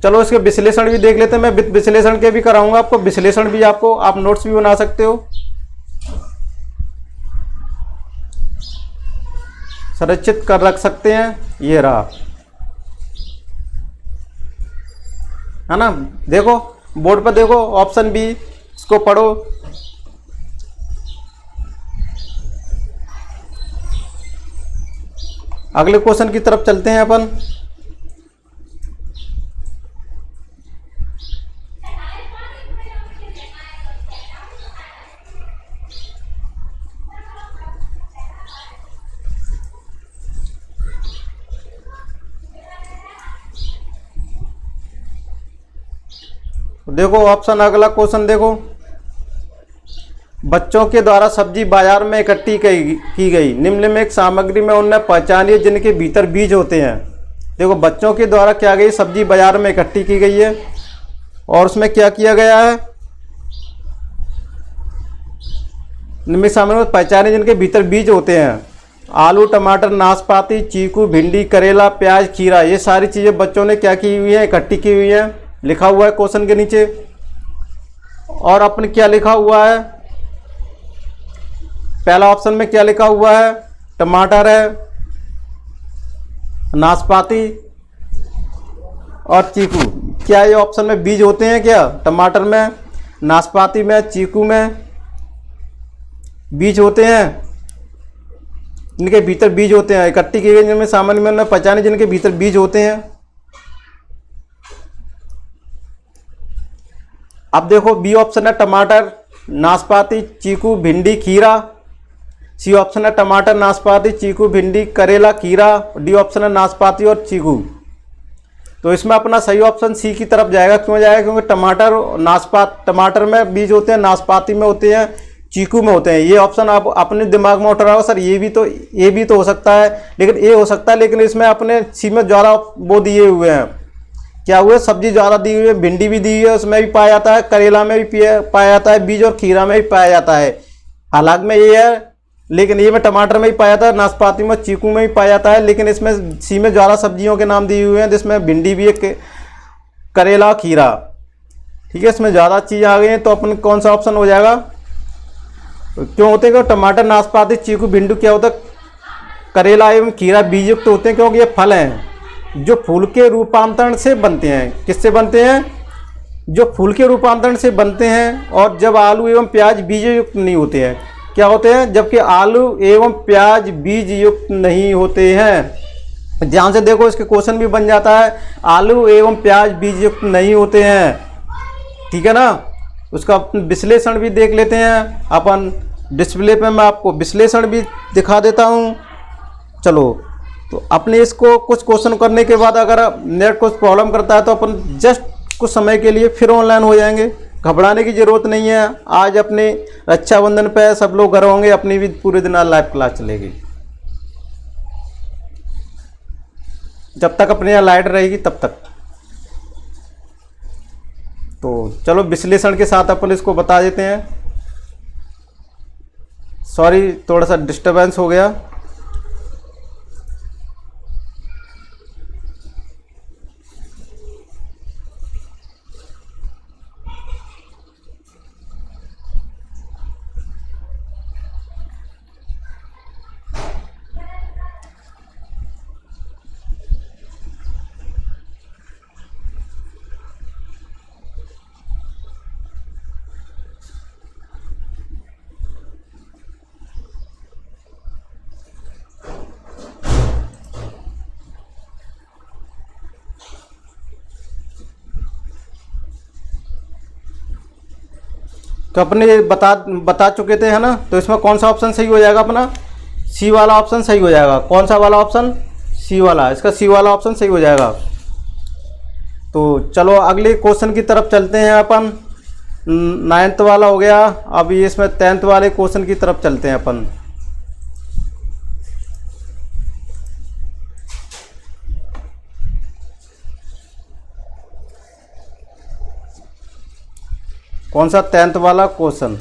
चलो इसके विश्लेषण भी देख लेते हैं। मैं विश्लेषण के भी कराऊंगा आपको, विश्लेषण भी आपको, आप नोट्स भी बना सकते हो। संरक्षित कर रख सकते हैं, ये रहा, है ना। देखो बोर्ड पर देखो ऑप्शन बी, इसको पढ़ो। अगले क्वेश्चन की तरफ चलते हैं अपन। देखो ऑप्शन, अगला क्वेश्चन देखो, बच्चों के द्वारा सब्जी बाजार में इकट्ठी की गई निम्नलिखित सामग्री में उन्हें पहचानिए जिनके भीतर बीज होते हैं। देखो बच्चों के द्वारा क्या गई सब्जी बाजार में इकट्ठी की गई है और उसमें क्या किया गया है, निम्नलिखित सामग्री में पहचानिए जिनके भीतर बीज होते हैं। आलू, टमाटर, नाशपाती, चीकू, भिंडी, करेला, प्याज, खीरा, ये सारी चीज़ें बच्चों ने क्या की हुई है, इकट्ठी की हुई है, लिखा हुआ है क्वेश्चन के नीचे। और अपन क्या लिखा हुआ है, पहला ऑप्शन में क्या लिखा हुआ है, टमाटर है, नाशपाती और चीकू। क्या ये ऑप्शन में बीज होते हैं क्या? टमाटर में, नाशपाती में, चीकू में बीज होते हैं, इनके भीतर बीज होते हैं। इकट्ठी की गई जिनमें सामान्य में उन्हें पहचाने जिनके भीतर बीज होते हैं। अब देखो बी ऑप्शन है टमाटर, नाशपाती, चीकू, भिंडी, खीरा। सी ऑप्शन है टमाटर, नाशपाती, चीकू, भिंडी, करेला, खीरा। डी ऑप्शन है नाशपाती और चीकू। तो इसमें अपना सही ऑप्शन सी की तरफ जाएगा। क्यों जाएगा? क्योंकि टमाटर में बीज होते हैं, नाशपाती में होते हैं, चीकू में होते हैं। ये ऑप्शन आप अपने दिमाग में उठ रहा होगा, सर ये भी तो हो सकता है, लेकिन ये हो सकता है, लेकिन इसमें अपने सी में ज्यादा वो दिए हुए हैं, क्या हुए, सब्जी ज़्यादा दी हुई है, भिंडी भी दी हुई है, उसमें भी पाया जाता है, करेला में भी पाया जाता है बीज, और खीरा में भी पाया जाता है। हालांकि में ये है, लेकिन ये में टमाटर में भी पाया जाता है, नाशपाती में, चीकू में भी पाया जाता है, लेकिन इसमें सी में ज़्यादा सब्जियों के नाम दिए हुए हैं, जिसमें भिंडी भी है, करेला, खीरा। ठीक है, इसमें ज़्यादा चीज़ आ गई हैं, तो अपन कौन सा ऑप्शन हो जाएगा? क्यों होते हैं? टमाटर, नाशपाती, चीकू, भिंडी क्या होता है, करेला एवं खीरा बीज युक्त होते हैं, क्योंकि ये फल हैं जो फूल के रूपांतरण से बनते हैं। किससे बनते हैं? जो फूल के रूपांतरण से बनते हैं। और जब आलू एवं प्याज बीज युक्त नहीं होते हैं, क्या होते हैं? जबकि आलू एवं प्याज बीज युक्त नहीं होते हैं। ध्यान से देखो, इसके क्वेश्चन भी बन जाता है, आलू एवं प्याज बीज युक्त नहीं होते हैं। ठीक है ना। उसका विश्लेषण भी देख लेते हैं अपन। डिस्प्ले पे मैं आपको विश्लेषण भी दिखा देता हूँ। चलो, तो अपने इसको कुछ क्वेश्चन करने के बाद अगर नेट कुछ प्रॉब्लम करता है तो अपन जस्ट कुछ समय के लिए फिर ऑनलाइन हो जाएंगे। घबराने की ज़रूरत नहीं है। आज अपने रक्षाबंधन पे सब लोग घर होंगे, अपनी भी पूरे दिन लाइव क्लास चलेगी, जब तक अपने यहाँ लाइट रहेगी तब तक। तो चलो विश्लेषण के साथ अपन इसको बता देते हैं। सॉरी, थोड़ा सा डिस्टर्बेंस हो गया। तो अपने बता चुके थे, है ना। तो इसमें कौन सा ऑप्शन सही हो जाएगा अपना? सी वाला ऑप्शन सही हो जाएगा। कौन सा वाला ऑप्शन? सी वाला। इसका सी वाला ऑप्शन सही हो जाएगा। तो चलो अगले क्वेश्चन की तरफ चलते हैं अपन। 9th वाला हो गया, अब ये इसमें 10th वाले क्वेश्चन की तरफ चलते हैं अपन। कौन सा? 10th वाला क्वेश्चन।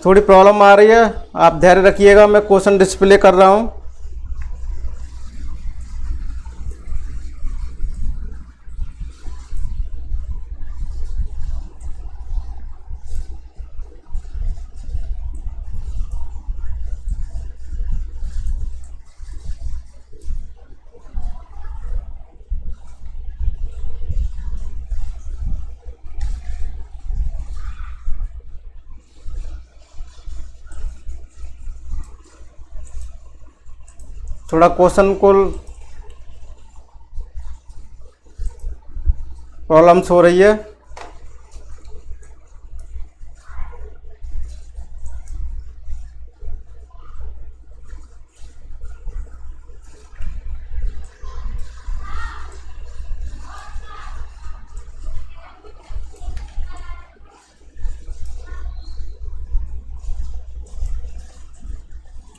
थोड़ी प्रॉब्लम आ रही है, आप धैर्य रखिएगा, मैं क्वेश्चन डिस्प्ले कर रहा हूँ। थोड़ा क्वेश्चन को प्रॉब्लम्स हो रही है।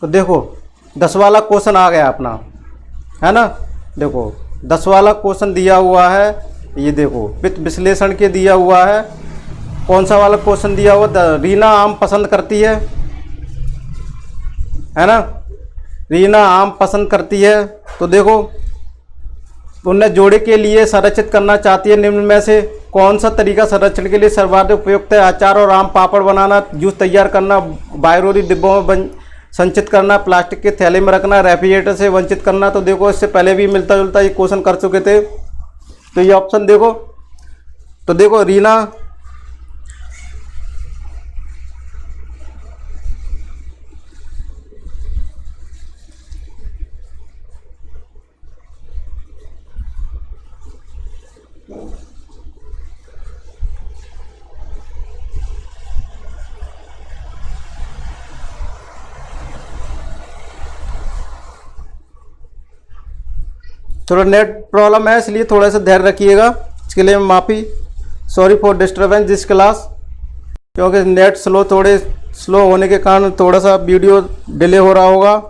तो देखो 10 वाला क्वेश्चन आ गया अपना, है ना। देखो 10 वाला क्वेश्चन दिया हुआ है, ये देखो वित्त विश्लेषण के दिया हुआ है। कौन सा वाला क्वेश्चन दिया हुआ? रीना आम पसंद करती है ना। रीना आम पसंद करती है। तो देखो उन्हें जोड़े के लिए संरक्षित करना चाहती है, निम्न में से कौन सा तरीका संरक्षण के लिए सर्वाधिक उपयुक्त है? अचार और आम पापड़ बनाना, जूस तैयार करना, बायोरोरी डिब्बों में संचित करना, प्लास्टिक के थैले में रखना, रेफ्रिजरेटर से वंचित करना। तो देखो इससे पहले भी मिलता जुलता ये क्वेश्चन कर चुके थे। तो ये ऑप्शन देखो, तो देखो रीना थोड़ा नेट प्रॉब्लम है, इसलिए थोड़ा सा धैर्य रखिएगा। इसके लिए माफ़ी, sorry for disturbance this class, क्योंकि नेट थोड़े स्लो होने के कारण थोड़ा सा वीडियो डिले हो रहा होगा।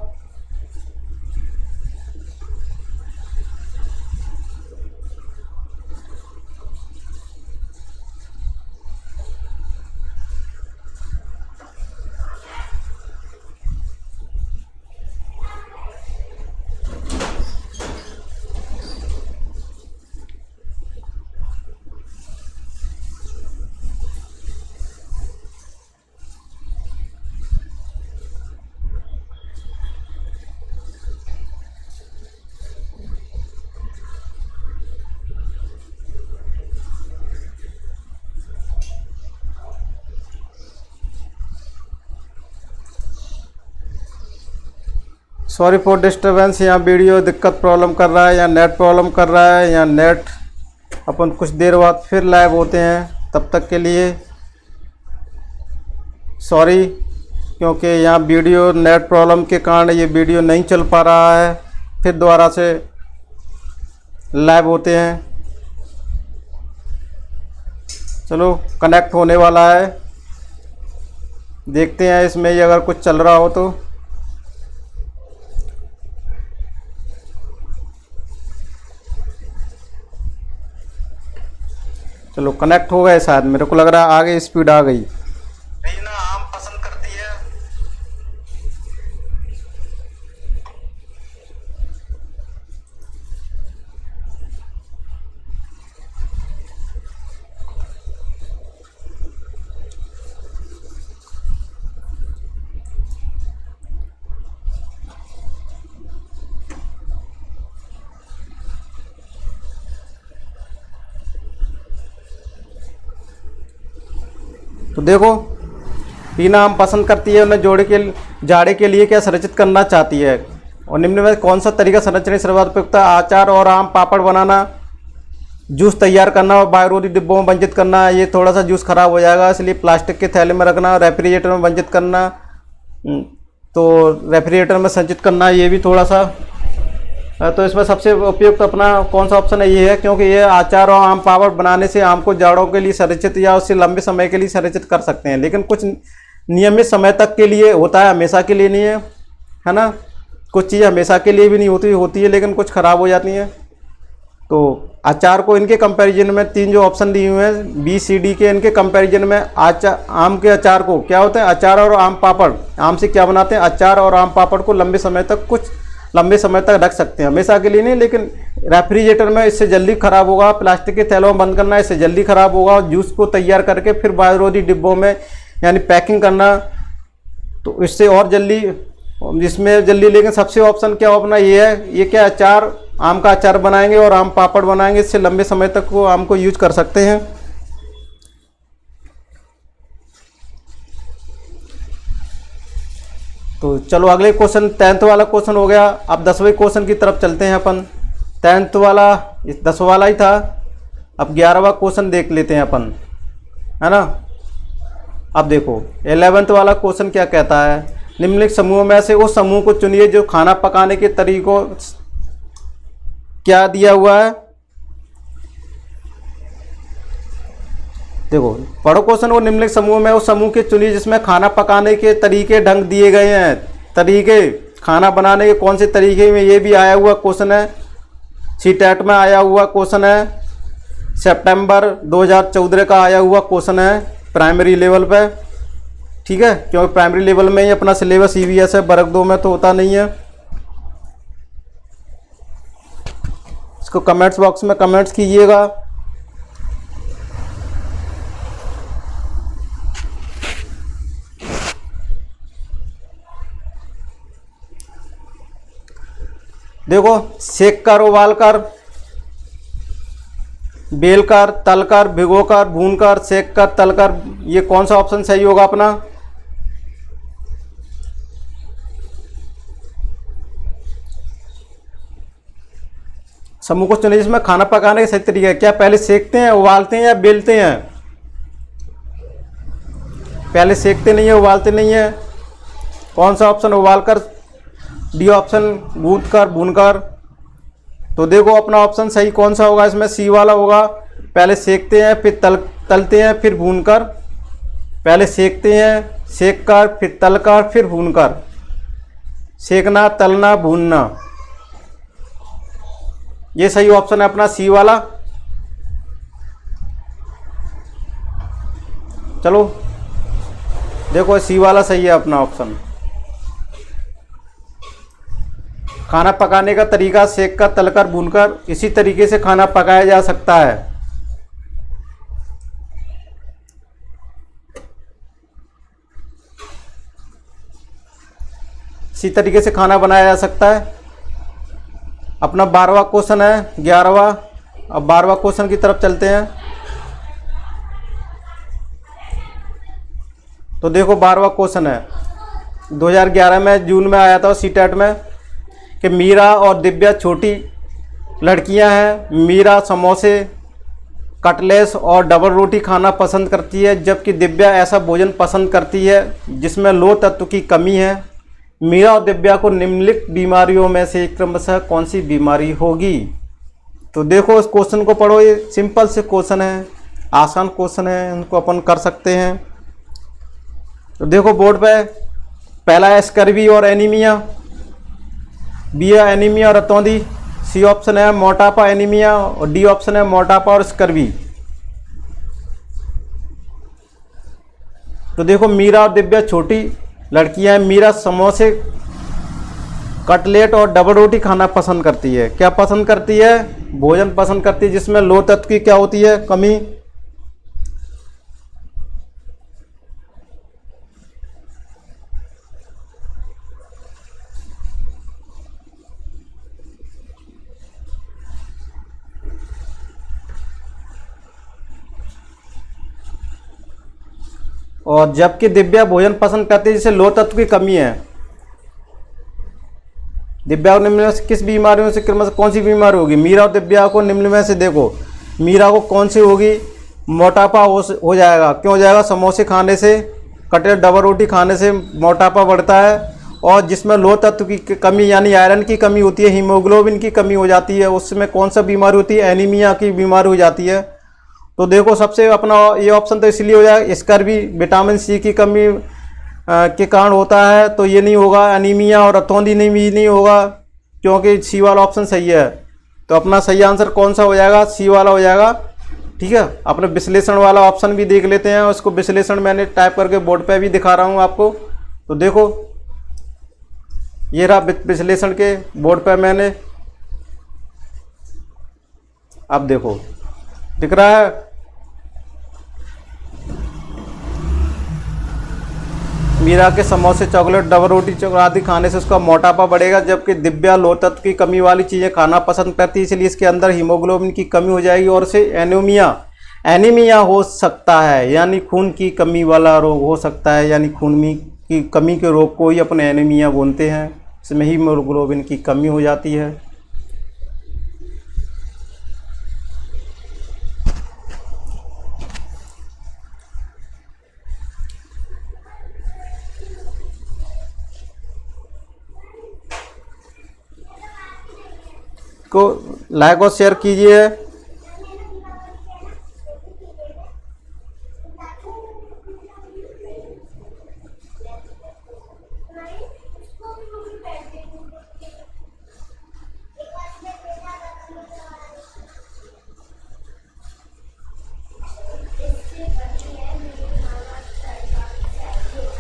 सॉरी फॉर डिस्टर्बेंस, यहाँ वीडियो दिक्कत प्रॉब्लम कर रहा है या नेट प्रॉब्लम कर रहा है या नेट। अपन कुछ देर बाद फिर लाइव होते हैं, तब तक के लिए सॉरी, क्योंकि यहाँ वीडियो नेट प्रॉब्लम के कारण ये वीडियो नहीं चल पा रहा है। फिर दोबारा से लाइव होते हैं। चलो कनेक्ट होने वाला है। देखते हैं इसमें ये अगर कुछ चल रहा हो तो। चलो कनेक्ट हो गए शायद, मेरे को लग रहा है आगे स्पीड आ गई। रीना आम पसंद करती है। तो देखो रीना आम पसंद करती है, उन्हें जाड़े के लिए क्या संरक्षित करना चाहती है, और निम्न में कौन सा तरीका संरचना सर्वाधिक उपयुक्त है? अचार और आम पापड़ बनाना, जूस तैयार करना और बायोरोधी डिब्बों में बंचित करना। ये थोड़ा सा जूस खराब हो जाएगा, इसलिए प्लास्टिक के थैले में रखना, रेफ्रिजरेटर में बंचित करना, तो रेफ्रिजरेटर में संचित करना, ये भी थोड़ा सा। तो इसमें सबसे उपयुक्त अपना कौन सा ऑप्शन है? ये है, क्योंकि ये अचार और आम पापड़ बनाने से आम को जाड़ों के लिए संरक्षित या उससे लंबे समय के लिए संरक्षित कर सकते हैं, लेकिन कुछ नियमित समय तक के लिए होता है, हमेशा के लिए नहीं है ना। कुछ चीज़ हमेशा के लिए भी नहीं होती है, लेकिन कुछ ख़राब हो जाती हैं। तो अचार को इनके कंपैरिजन में 3 जो ऑप्शन दिए हुए हैं बी सी डी के, इनके कंपैरिजन में आम के अचार को क्या होता है? अचार और आम पापड़, आम से क्या बनाते हैं? अचार और आम पापड़ को लंबे समय तक रख सकते हैं, हमेशा के लिए नहीं। लेकिन रेफ्रिजरेटर में इससे जल्दी ख़राब होगा, प्लास्टिक के थैलों में बंद करना इससे जल्दी ख़राब होगा, और जूस को तैयार करके फिर बायोरोधी डिब्बों में यानी पैकिंग करना, तो इससे और जल्दी, इसमें जल्दी। लेकिन सबसे ऑप्शन क्या अपना ये है, ये क्या अचार, आम का अचार बनाएंगे और आम पापड़ बनाएंगे, इससे लंबे समय तक वो आम को यूज कर सकते हैं। तो चलो अगले क्वेश्चन, 10th वाला क्वेश्चन हो गया। अब 10वें क्वेश्चन की तरफ चलते हैं अपन। 10th वाला 10 वाला ही था, अब 11वां क्वेश्चन देख लेते हैं अपन, है ना। अब देखो 11th वाला क्वेश्चन क्या कहता है? निम्नलिखित समूहों में से उस समूह को चुनिए जो खाना पकाने के तरीकों, क्या दिया हुआ है देखो, पढ़ो क्वेश्चन को। निम्नलिखित समूह में उस समूह के चुनिए जिसमें खाना पकाने के तरीके ढंग दिए गए हैं। तरीके, खाना बनाने के कौन से तरीके में, ये भी आया हुआ क्वेश्चन है, सीटेट में आया हुआ क्वेश्चन है, सितंबर 2014 का आया हुआ क्वेश्चन है प्राइमरी लेवल पे, ठीक है। क्योंकि प्राइमरी लेवल में ही अपना सिलेबस EVS है, वर्ग 2 में तो होता नहीं है। इसको कमेंट्स बॉक्स में कमेंट्स कीजिएगा। देखो, सेक कर, उबाल कर, बेल कर, तल कर, भिगो कर, भून कर, सेक कर, तल कर, ये कौन सा ऑप्शन सही होगा अपना? समूह को चुनिए जिसमें खाना पकाने के सही तरीके है। क्या पहले सेकते हैं, उबालते हैं या बेलते हैं? पहले सेकते नहीं है, उबालते नहीं है। कौन सा ऑप्शन? उबाल कर, डी ऑप्शन गूंथ कर, भून कर। तो देखो अपना ऑप्शन सही कौन सा होगा इसमें? सी वाला होगा। पहले सेकते हैं फिर तलते हैं फिर भून कर। पहले सेकते हैं, सेक कर, फिर तल कर, फिर भून कर। सेकना, तलना, भूनना, ये सही ऑप्शन है अपना सी वाला। चलो देखो सी वाला सही है अपना ऑप्शन। खाना पकाने का तरीका सेक कर, तलकर, भूनकर, इसी तरीके से खाना पकाया जा सकता है। इसी तरीके से खाना बनाया जा सकता है। अपना 12वां क्वेश्चन है, 11वां। अब 12वां क्वेश्चन की तरफ चलते हैं। तो देखो 12वां क्वेश्चन है, 2011 में जून में आया था सीटेट में, कि मीरा और दिव्या छोटी लड़कियां हैं। मीरा समोसे, कटलेस और डबल रोटी खाना पसंद करती है, जबकि दिव्या ऐसा भोजन पसंद करती है जिसमें लोह तत्व की कमी है। मीरा और दिव्या को निम्नलिखित बीमारियों में से क्रमशः कौन सी बीमारी होगी? तो देखो इस क्वेश्चन को पढ़ो, ये सिंपल से क्वेश्चन है, आसान क्वेश्चन है, इनको अपन कर सकते हैं। तो देखो बोर्ड पे पहला है स्कर्वी और एनीमिया, बी है एनीमिया और रतौंधी, सी ऑप्शन है मोटापा एनीमिया और डी ऑप्शन है मोटापा और स्कर्वी। तो देखो मीरा और दिव्या छोटी लड़कियां हैं। मीरा समोसे, कटलेट और डबल रोटी खाना पसंद करती है। क्या पसंद करती है? भोजन पसंद करती है जिसमें लोह तत्व की क्या होती है? कमी। और जबकि दिव्या भोजन पसंद करती है जिसे लोह तत्व की कमी है। दिव्या को निम्न में से किस बीमारियों से क्रमशः कौन सी बीमारी होगी? मीरा और दिव्या को निम्न में से देखो, मीरा को कौन सी होगी? मोटापा हो जाएगा। क्यों हो जाएगा? समोसे खाने से, कटलेट डबल रोटी खाने से मोटापा बढ़ता है। और जिसमें लोह तत्व की कमी यानी आयरन की कमी होती है, हीमोग्लोबिन की कमी हो जाती है, उसमें कौन सा बीमारी होती है? एनीमिया की बीमारी हो जाती है। तो देखो सबसे अपना ये ऑप्शन तो इसलिए हो जाएगा, स्कर्वी विटामिन सी की कमी के कारण होता है, तो ये नहीं होगा। एनीमिया और रतौंधी नहीं होगा, क्योंकि सी वाला ऑप्शन सही है। तो अपना सही आंसर कौन सा हो जाएगा? सी वाला हो जाएगा। ठीक है, अपने विश्लेषण वाला ऑप्शन भी देख लेते हैं। उसको विश्लेषण मैंने टाइप करके बोर्ड पे भी दिखा रहा हूँ आपको। तो देखो ये रहा विश्लेषण के बोर्ड पे मैंने, अब देखो दिख रहा है। मीरा के समोसे, चॉकलेट, डबल रोटी आदि खाने से उसका मोटापा बढ़ेगा, जबकि दिव्या लोह तत्व की कमी वाली चीज़ें खाना पसंद करती है, इसलिए इसके अंदर हीमोग्लोबिन की कमी हो जाएगी और उसे एनीमिया हो सकता है, यानी खून की कमी वाला रोग हो सकता है। यानी खून की कमी के रोग को ही अपने एनीमिया बोलते हैं। इसमें हीमोग्लोबिन की कमी हो जाती है। को लाइक और शेयर कीजिए।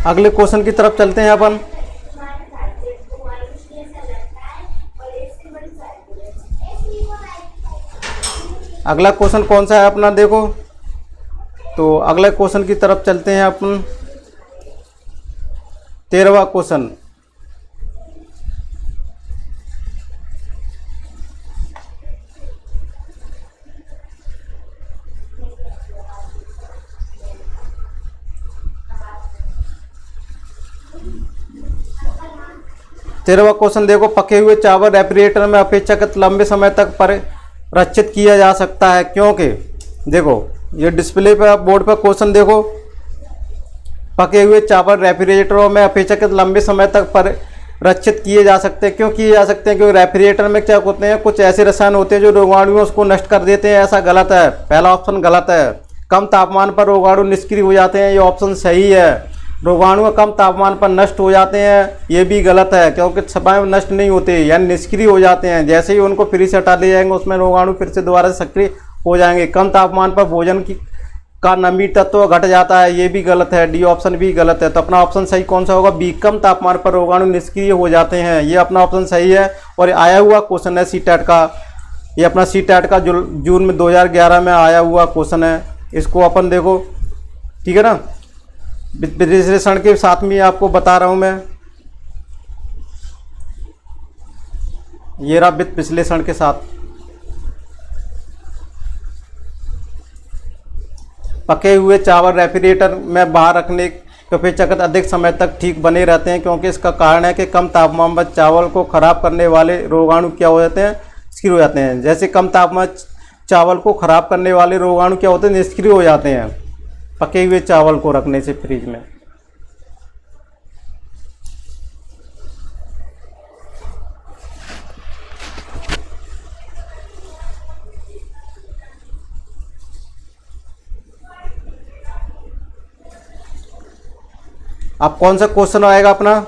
अगले क्वेश्चन की तरफ चलते हैं अपन। अगला क्वेश्चन कौन सा है अपना देखो, तो अगले क्वेश्चन की तरफ चलते हैं अपन। 13वां क्वेश्चन। तेरहवां क्वेश्चन देखो, पके हुए चावल रेफ्रिजरेटर में अपेक्षाकृत लंबे समय तक संरक्षित किया जा सकता है, क्योंकि देखो ये डिस्प्ले पर बोर्ड पर क्वेश्चन देखो, पके हुए चावल रेफ्रिजरेटरों में अपेक्षाकृत लंबे समय तक संरक्षित किए जा सकते हैं। क्यों किए जा सकते हैं? क्योंकि रेफ्रिजरेटर में क्या होते हैं, कुछ ऐसे रसायन होते हैं जो रोगाणुओं को नष्ट कर देते हैं। ऐसा गलत है, पहला ऑप्शन गलत है। कम तापमान पर रोगाणु निष्क्रिय हो जाते हैं, ये ऑप्शन सही है। रोगाणु कम तापमान पर नष्ट हो जाते हैं, ये भी गलत है, क्योंकि समय में नष्ट नहीं होते, यानी निष्क्रिय हो जाते हैं। जैसे ही उनको फ्री से हटा दिए जाएंगे, उसमें रोगाणु फिर से दोबारा सक्रिय हो जाएंगे। कम तापमान पर भोजन का नमी तत्व घट जाता है, ये भी गलत है। डी ऑप्शन भी गलत है। तो अपना ऑप्शन सही कौन सा होगा? बी, कम तापमान पर रोगाणु निष्क्रिय हो जाते हैं, ये अपना ऑप्शन सही है। और आया हुआ क्वेश्चन है सी-टेट का, ये अपना सी-टेट का जून में 2011 में आया हुआ क्वेश्चन है। इसको अपन देखो, ठीक है ना, विश्लेषण के साथ में आपको बता रहा हूं मैं। ये रहा विश्लेषण के साथ। पके हुए चावल रेफ्रिजरेटर में बाहर रखने की अपेक्षाकृत अधिक समय तक ठीक बने रहते हैं, क्योंकि इसका कारण है कि कम तापमान पर चावल को खराब करने वाले रोगाणु क्या हो जाते हैं? निष्क्रिय हो जाते हैं। जैसे कम तापमान चावल को खराब करने वाले रोगाणु क्या होते हैं? निष्क्रिय हो जाते हैं पके हुए चावल को रखने से फ्रिज में। अब कौन सा क्वेश्चन आएगा अपना,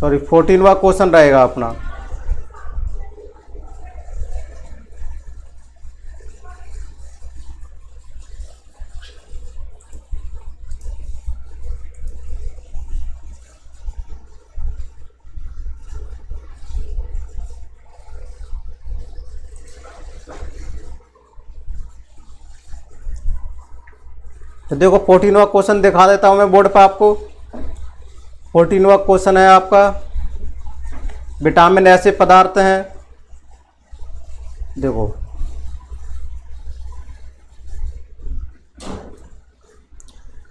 सॉरी 14वां क्वेश्चन रहेगा अपना। तो देखो 14वां क्वेश्चन दिखा देता हूं मैं बोर्ड पर आपको। 14वां क्वेश्चन है आपका, विटामिन ऐसे पदार्थ हैं, देखो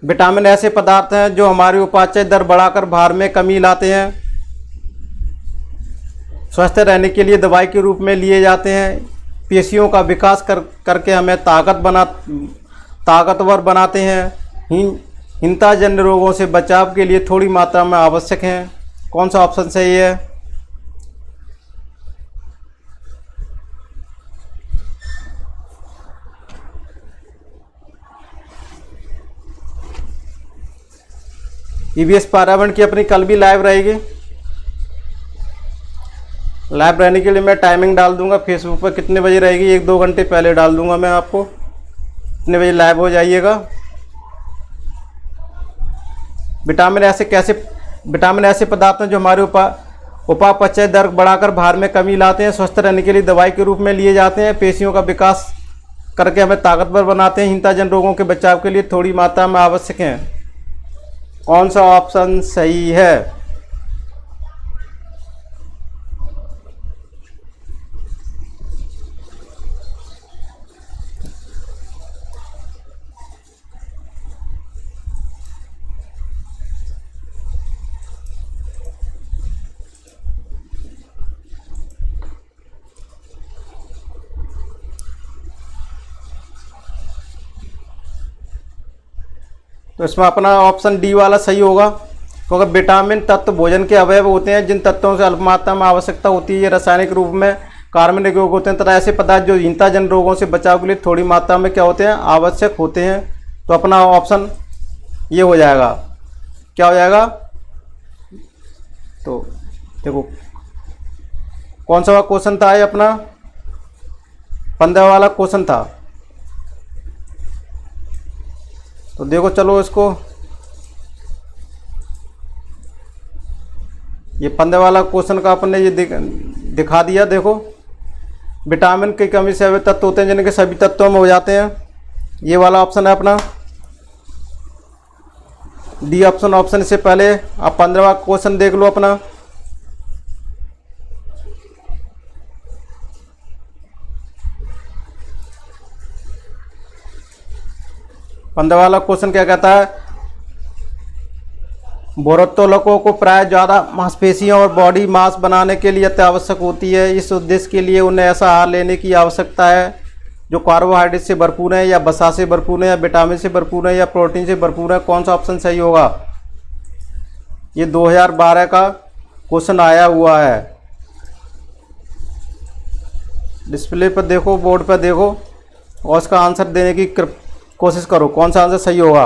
विटामिन ऐसे पदार्थ हैं जो हमारी उपापचय दर बढ़ाकर भार में कमी लाते हैं, स्वस्थ रहने के लिए दवाई के रूप में लिए जाते हैं, पेशियों का विकास करके हमें ताकतवर बनाते हैं, हिंताजन्य रोगों से बचाव के लिए थोड़ी मात्रा में आवश्यक हैं। कौन सा ऑप्शन सही है? ईवीएस पर्यावरण की अपनी कल भी लाइव रहेगी। लाइव रहने के लिए मैं टाइमिंग डाल दूंगा फेसबुक पर, कितने बजे रहेगी, 1-2 घंटे पहले डाल दूंगा मैं आपको, कितने बजे लाइव हो जाइएगा। विटामिन ऐसे पदार्थ हैं जो हमारे उपापचय दर बढ़ाकर भार में कमी लाते हैं, स्वस्थ रहने के लिए दवाई के रूप में लिए जाते हैं, पेशियों का विकास करके हमें ताकतवर बनाते हैं, हिंताजन रोगों के बचाव के लिए थोड़ी मात्रा में आवश्यक हैं। कौन सा ऑप्शन सही है? तो इसमें अपना ऑप्शन डी वाला सही होगा, क्योंकि विटामिन तत्व भोजन के अवयव होते हैं जिन तत्वों से अल्प मात्रा में आवश्यकता होती है, ये रासायनिक रूप में कार्बनिक योग्य होते हैं तथा ऐसे पदार्थ जो हिंताजन रोगों से बचाव के लिए थोड़ी मात्रा में क्या होते हैं, आवश्यक होते हैं। तो अपना ऑप्शन ये हो जाएगा, क्या हो जाएगा? तो देखो कौन सा क्वेश्चन था ये अपना, 15 वाला क्वेश्चन था। तो देखो चलो इसको, ये 15 वाला क्वेश्चन का अपन ने ये दिखा दिया। देखो विटामिन की कमी से वे तत्व होते हैं जिनके सभी तत्वों में हो जाते हैं, ये वाला ऑप्शन है अपना डी ऑप्शन। ऑप्शन से पहले आप 15वां क्वेश्चन देख लो अपना। पंद्रह वाला क्वेश्चन क्या कहता है, भारोत्तोलकों को प्राय ज़्यादा मांसपेशियों और बॉडी मास बनाने के लिए अत्यावश्यक होती है। इस उद्देश्य के लिए उन्हें ऐसा आहार लेने की आवश्यकता है जो कार्बोहाइड्रेट से भरपूर है, या वसा से भरपूर है, या विटामिन से भरपूर है, या प्रोटीन से भरपूर है। कौन सा ऑप्शन सही होगा? ये 2012 का क्वेश्चन आया हुआ है, डिस्प्ले पर देखो, बोर्ड पर देखो और उसका आंसर देने की कोशिश करो, कौन सा आंसर सही होगा।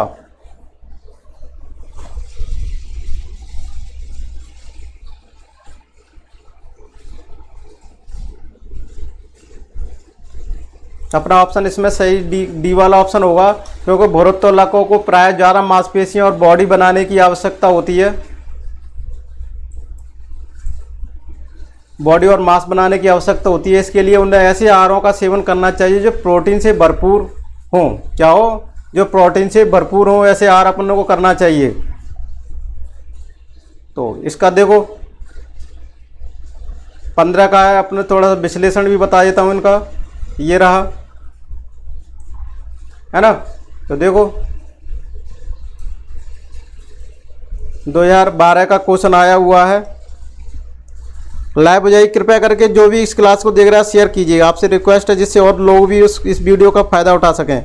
अपना ऑप्शन इसमें सही डी वाला ऑप्शन होगा, क्योंकि भारोत्तोलकों को प्राय ज़्यादा मांसपेशियों और बॉडी बनाने की आवश्यकता होती है, बॉडी और मांस बनाने की आवश्यकता होती है। इसके लिए उन्हें ऐसे आहारों का सेवन करना चाहिए जो प्रोटीन से भरपूर हो, क्या हो, जो प्रोटीन से भरपूर हो, ऐसे आहार अपन को करना चाहिए। तो इसका देखो 15 का है, अपने थोड़ा सा विश्लेषण भी बता देता हूँ इनका, ये रहा है ना। तो देखो 2012 का क्वेश्चन आया हुआ है, लाइव हो जाइए। कृपया करके जो भी इस क्लास को देख रहा है शेयर कीजिएगा, आपसे रिक्वेस्ट है, जिससे और लोग भी इस वीडियो का फ़ायदा उठा सकें,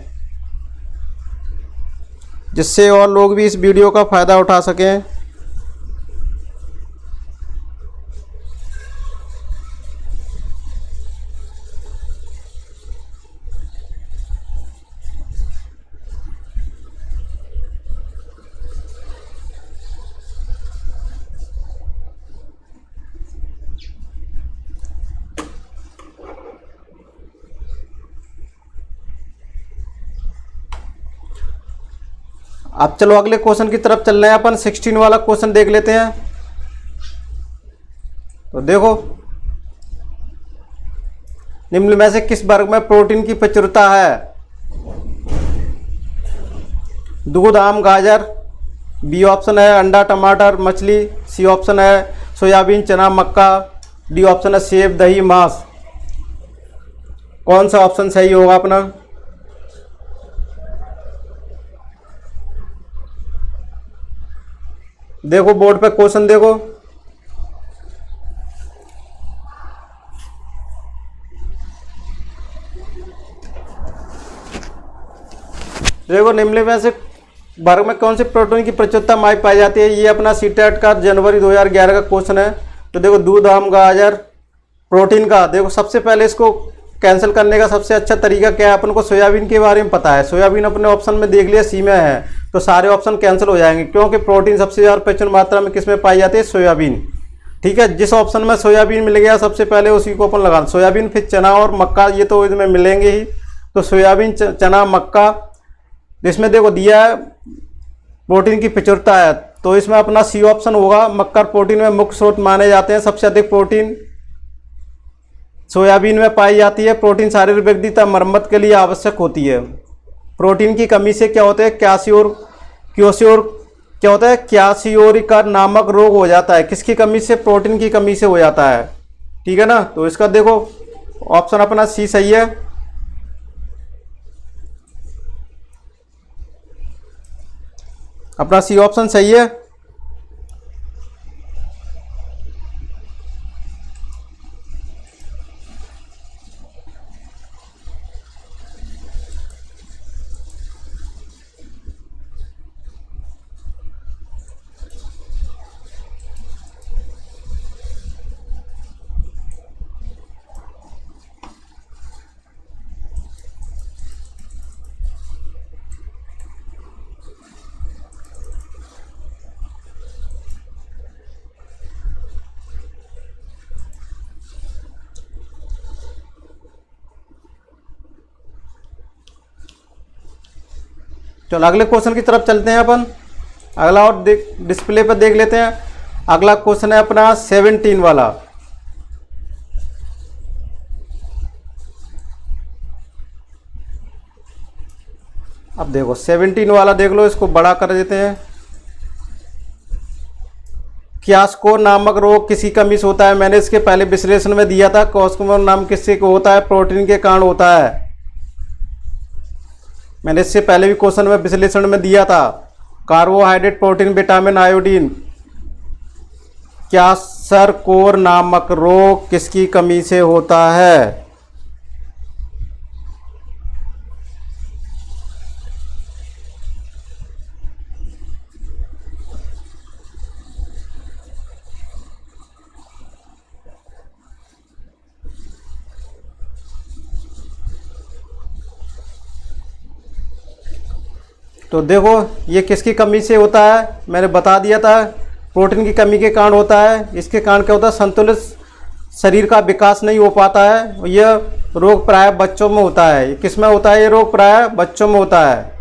जिससे और लोग भी इस वीडियो का फ़ायदा उठा सकें। अब चलो अगले क्वेश्चन की तरफ चल रहे हैं अपन। 16 वाला क्वेश्चन देख लेते हैं। तो देखो, निम्न में से किस वर्ग में प्रोटीन की प्रचुरता है? दूध, आम, गाजर। बी ऑप्शन है अंडा, टमाटर, मछली। सी ऑप्शन है सोयाबीन, चना, मक्का। डी ऑप्शन है सेब, दही, मांस। कौन सा ऑप्शन सही होगा अपना? देखो बोर्ड पे क्वेश्चन देखो। देखो, निम्न में से वर्ग में कौन से प्रोटीन की प्रचुरता पाई जाती है? ये अपना सीटेट का जनवरी 2011 का क्वेश्चन है। तो देखो, दूध, आम, गाजर, प्रोटीन का देखो सबसे पहले इसको कैंसिल करने का सबसे अच्छा तरीका क्या है? अपन को सोयाबीन के बारे में पता है। सोयाबीन अपने ऑप्शन में देख लिया, सी में है, तो सारे ऑप्शन कैंसिल हो जाएंगे, क्योंकि प्रोटीन सबसे ज़्यादा प्रचुर मात्रा में किस में पाई जाती है? सोयाबीन। ठीक है, जिस ऑप्शन में सोयाबीन मिल गया सबसे पहले उसी को अपन लगा। सोयाबीन, फिर चना और मक्का, ये तो इसमें मिलेंगे ही। तो सोयाबीन, चना, मक्का। इसमें देखो दिया है प्रोटीन की प्रचुरता है, तो इसमें अपना सी ऑप्शन होगा। मक्का प्रोटीन में मुख्य स्रोत माने जाते हैं। सबसे अधिक प्रोटीन सोयाबीन में पाई जाती है। प्रोटीन शारीरिक वृद्धि तथा मरम्मत के लिए आवश्यक होती है। प्रोटीन की कमी से क्या होता है? क्या होता है? क्वाशियोरिका नामक रोग हो जाता है। किसकी कमी से? प्रोटीन की कमी से हो जाता है। ठीक है ना? तो इसका देखो ऑप्शन अपना सी सही है। अपना सी ऑप्शन सही है। चलो अगले क्वेश्चन की तरफ चलते हैं अपन। अगला और डिस्प्ले पर देख लेते हैं। अगला क्वेश्चन है अपना 17 वाला। अब देखो 17 वाला देख लो, इसको बड़ा कर देते हैं। क्वाशकोर नामक रोग किसी कमी से होता है? मैंने इसके पहले विश्लेषण में दिया था। क्वाशकोर नाम किससे होता है? प्रोटीन के कारण होता है। मैंने इससे पहले भी क्वेश्चन में विश्लेषण में दिया था। Carbohydrate, protein, vitamin, iodine. Kwashiorkor नामक रोग किसकी कमी से होता है? तो देखो ये किसकी कमी से होता है? मैंने बता दिया था, प्रोटीन की कमी के कारण होता है। इसके कारण क्या होता है? संतुलित शरीर का विकास नहीं हो पाता है। यह रोग प्राय बच्चों में होता है। किस में होता है ये रोग? प्राय बच्चों में होता है।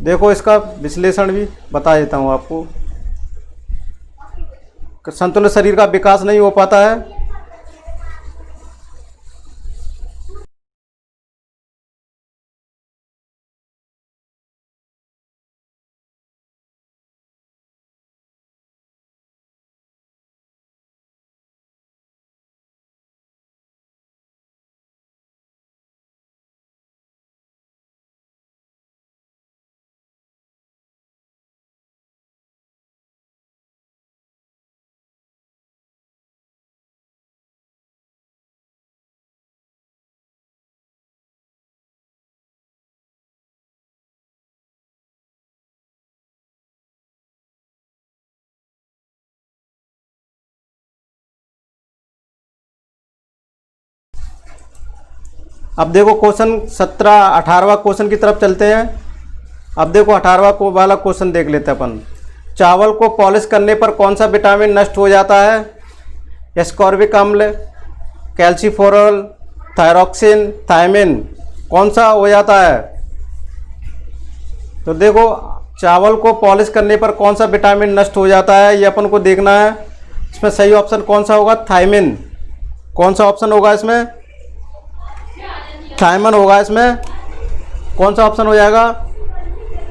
देखो इसका विश्लेषण भी बता देता हूँ आपको। संतुलित शरीर का विकास नहीं हो पाता है। अब देखो क्वेश्चन 18वां क्वेश्चन की तरफ चलते हैं। अब देखो 18वां को वाला क्वेश्चन देख लेते हैं अपन। चावल को पॉलिश करने पर कौन सा विटामिन नष्ट हो जाता है? एस्कॉर्बिक अम्ल, कैल्सीफोरल, थायरॉक्सिन, थायमिन। कौन सा हो जाता है? तो देखो चावल को पॉलिश करने पर कौन सा विटामिन नष्ट हो जाता है, ये अपन को देखना है। इसमें सही ऑप्शन कौन सा होगा? थायमिन। कौन सा ऑप्शन होगा इसमें? थायमिन होगा इसमें। कौन सा ऑप्शन हो जाएगा?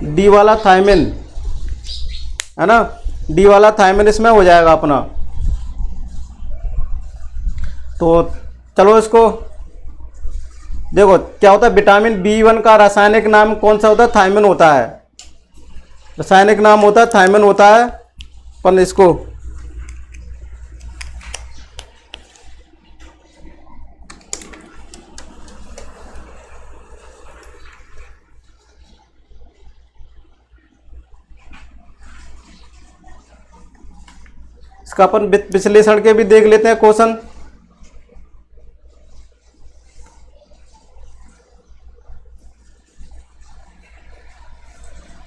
डी वाला थायमिन, है ना, डी वाला थायमिन इसमें हो जाएगा अपना। तो चलो इसको देखो क्या होता है। विटामिन B1 का रासायनिक नाम कौन सा होता है? थायमिन होता है। रासायनिक नाम होता है थायमिन होता है। अपन इसको इसका अपन विश्लेषण के भी देख लेते हैं क्वेश्चन।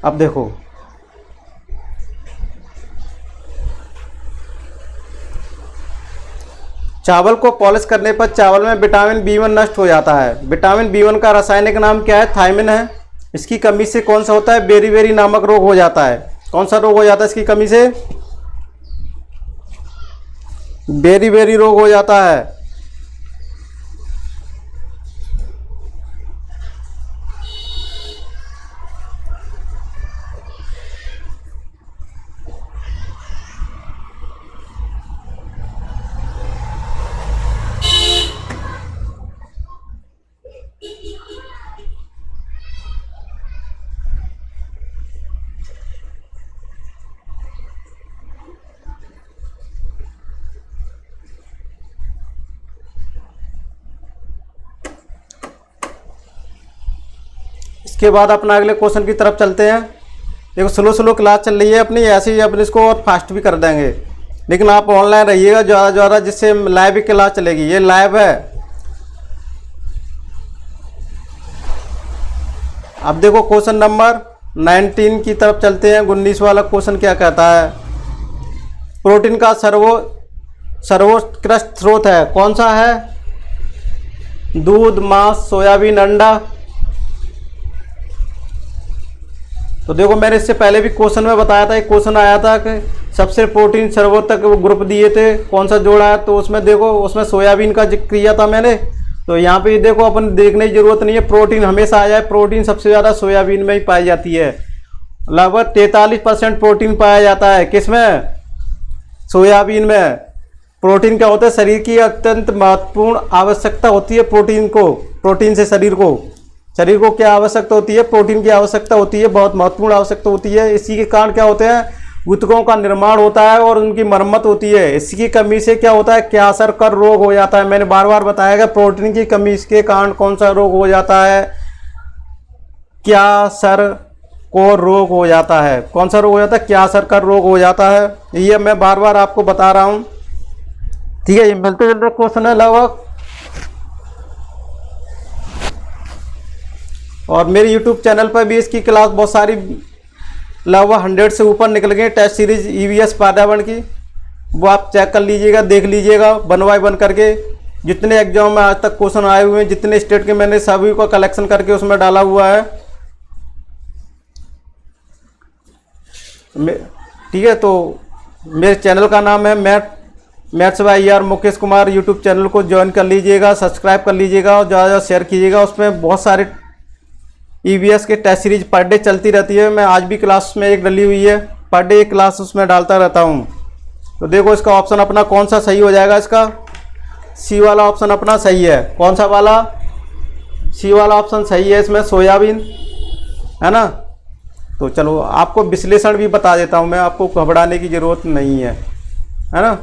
अब देखो चावल को पॉलिश करने पर चावल में विटामिन B1 नष्ट हो जाता है। विटामिन B1 का रासायनिक नाम क्या है? थायमिन है। इसकी कमी से कौन सा होता है? बेरी नामक रोग हो जाता है। कौन सा रोग हो जाता है इसकी कमी से? बेरी रोग हो जाता है। इसके बाद अपना अगले क्वेश्चन की तरफ चलते हैं। देखो स्लो क्लास चल रही है अपनी, ऐसे ही अपन इसको और फास्ट भी कर देंगे, लेकिन आप ऑनलाइन रहिएगा ज़्यादा जिससे लाइव ही क्लास चलेगी। ये लाइव है। अब देखो क्वेश्चन नंबर 19 की तरफ चलते हैं। 19 वाला क्वेश्चन क्या कहता है? प्रोटीन का सर्वोत्कृष्ट स्रोत है कौन सा है? दूध, मांस, सोयाबीन, अंडा। तो देखो मैंने इससे पहले भी क्वेश्चन में बताया था, एक क्वेश्चन आया था कि सबसे प्रोटीन सर्वोत्तक ग्रुप दिए थे, कौन सा जोड़ा है? तो उसमें देखो उसमें सोयाबीन का जिक्र किया था मैंने। तो यहाँ पे देखो अपन देखने की जरूरत नहीं है, प्रोटीन हमेशा आ जाए। प्रोटीन सबसे ज़्यादा सोयाबीन में ही पाई जाती है। लगभग 43% प्रोटीन पाया जाता है किसमें? सोयाबीन में। प्रोटीन क्या होता है? शरीर की अत्यंत महत्वपूर्ण आवश्यकता होती है प्रोटीन को। प्रोटीन से शरीर को क्या आवश्यकता होती है? प्रोटीन की आवश्यकता होती है, बहुत महत्वपूर्ण आवश्यकता होती है। इसी के कारण क्या होते हैं? ऊतकों का निर्माण होता है और उनकी मरम्मत होती है। इसकी कमी से क्या होता है? क्यासर रोग हो जाता है। मैंने बार बार बताया कि प्रोटीन की कमी के कारण कौन सा रोग हो जाता है? क्यासर को रोग हो जाता है। कौन सा रोग हो जाता है? क्यासर का रोग हो जाता है। ये मैं बार बार आपको बता रहा हूँ, ठीक है। ये मिलते जुलते क्वेश्चन है लगभग। और मेरे YouTube चैनल पर भी इसकी क्लास बहुत सारी लगभग 100 से ऊपर निकल गए टेस्ट सीरीज EVS पर्यावरण की। वो आप चेक कर लीजिएगा, देख लीजिएगा वन बाय वन करके। जितने एग्जाम में आज तक क्वेश्चन आए हुए हैं, जितने स्टेट के, मैंने सभी को कलेक्शन करके उसमें डाला हुआ है, ठीक है। तो मेरे चैनल का नाम है maths by ER Mukesh Kumar. YouTube channel को ज्वाइन कर लीजिएगा, सब्सक्राइब कर लीजिएगा और ज़्यादा शेयर कीजिएगा। उसमें बहुत सारे EVS के टेस्ट सीरीज पर डे चलती रहती है। मैं आज भी क्लास में एक डली हुई है, पर डे एक क्लास उसमें डालता रहता हूँ। तो देखो इसका ऑप्शन अपना कौन सा सही हो जाएगा? इसका सी वाला ऑप्शन अपना सही है। कौन सा वाला? सी वाला ऑप्शन सही है। इसमें सोयाबीन है ना। तो चलो आपको विश्लेषण भी बता देता हूँ मैं, आपको घबराने की ज़रूरत नहीं है ना।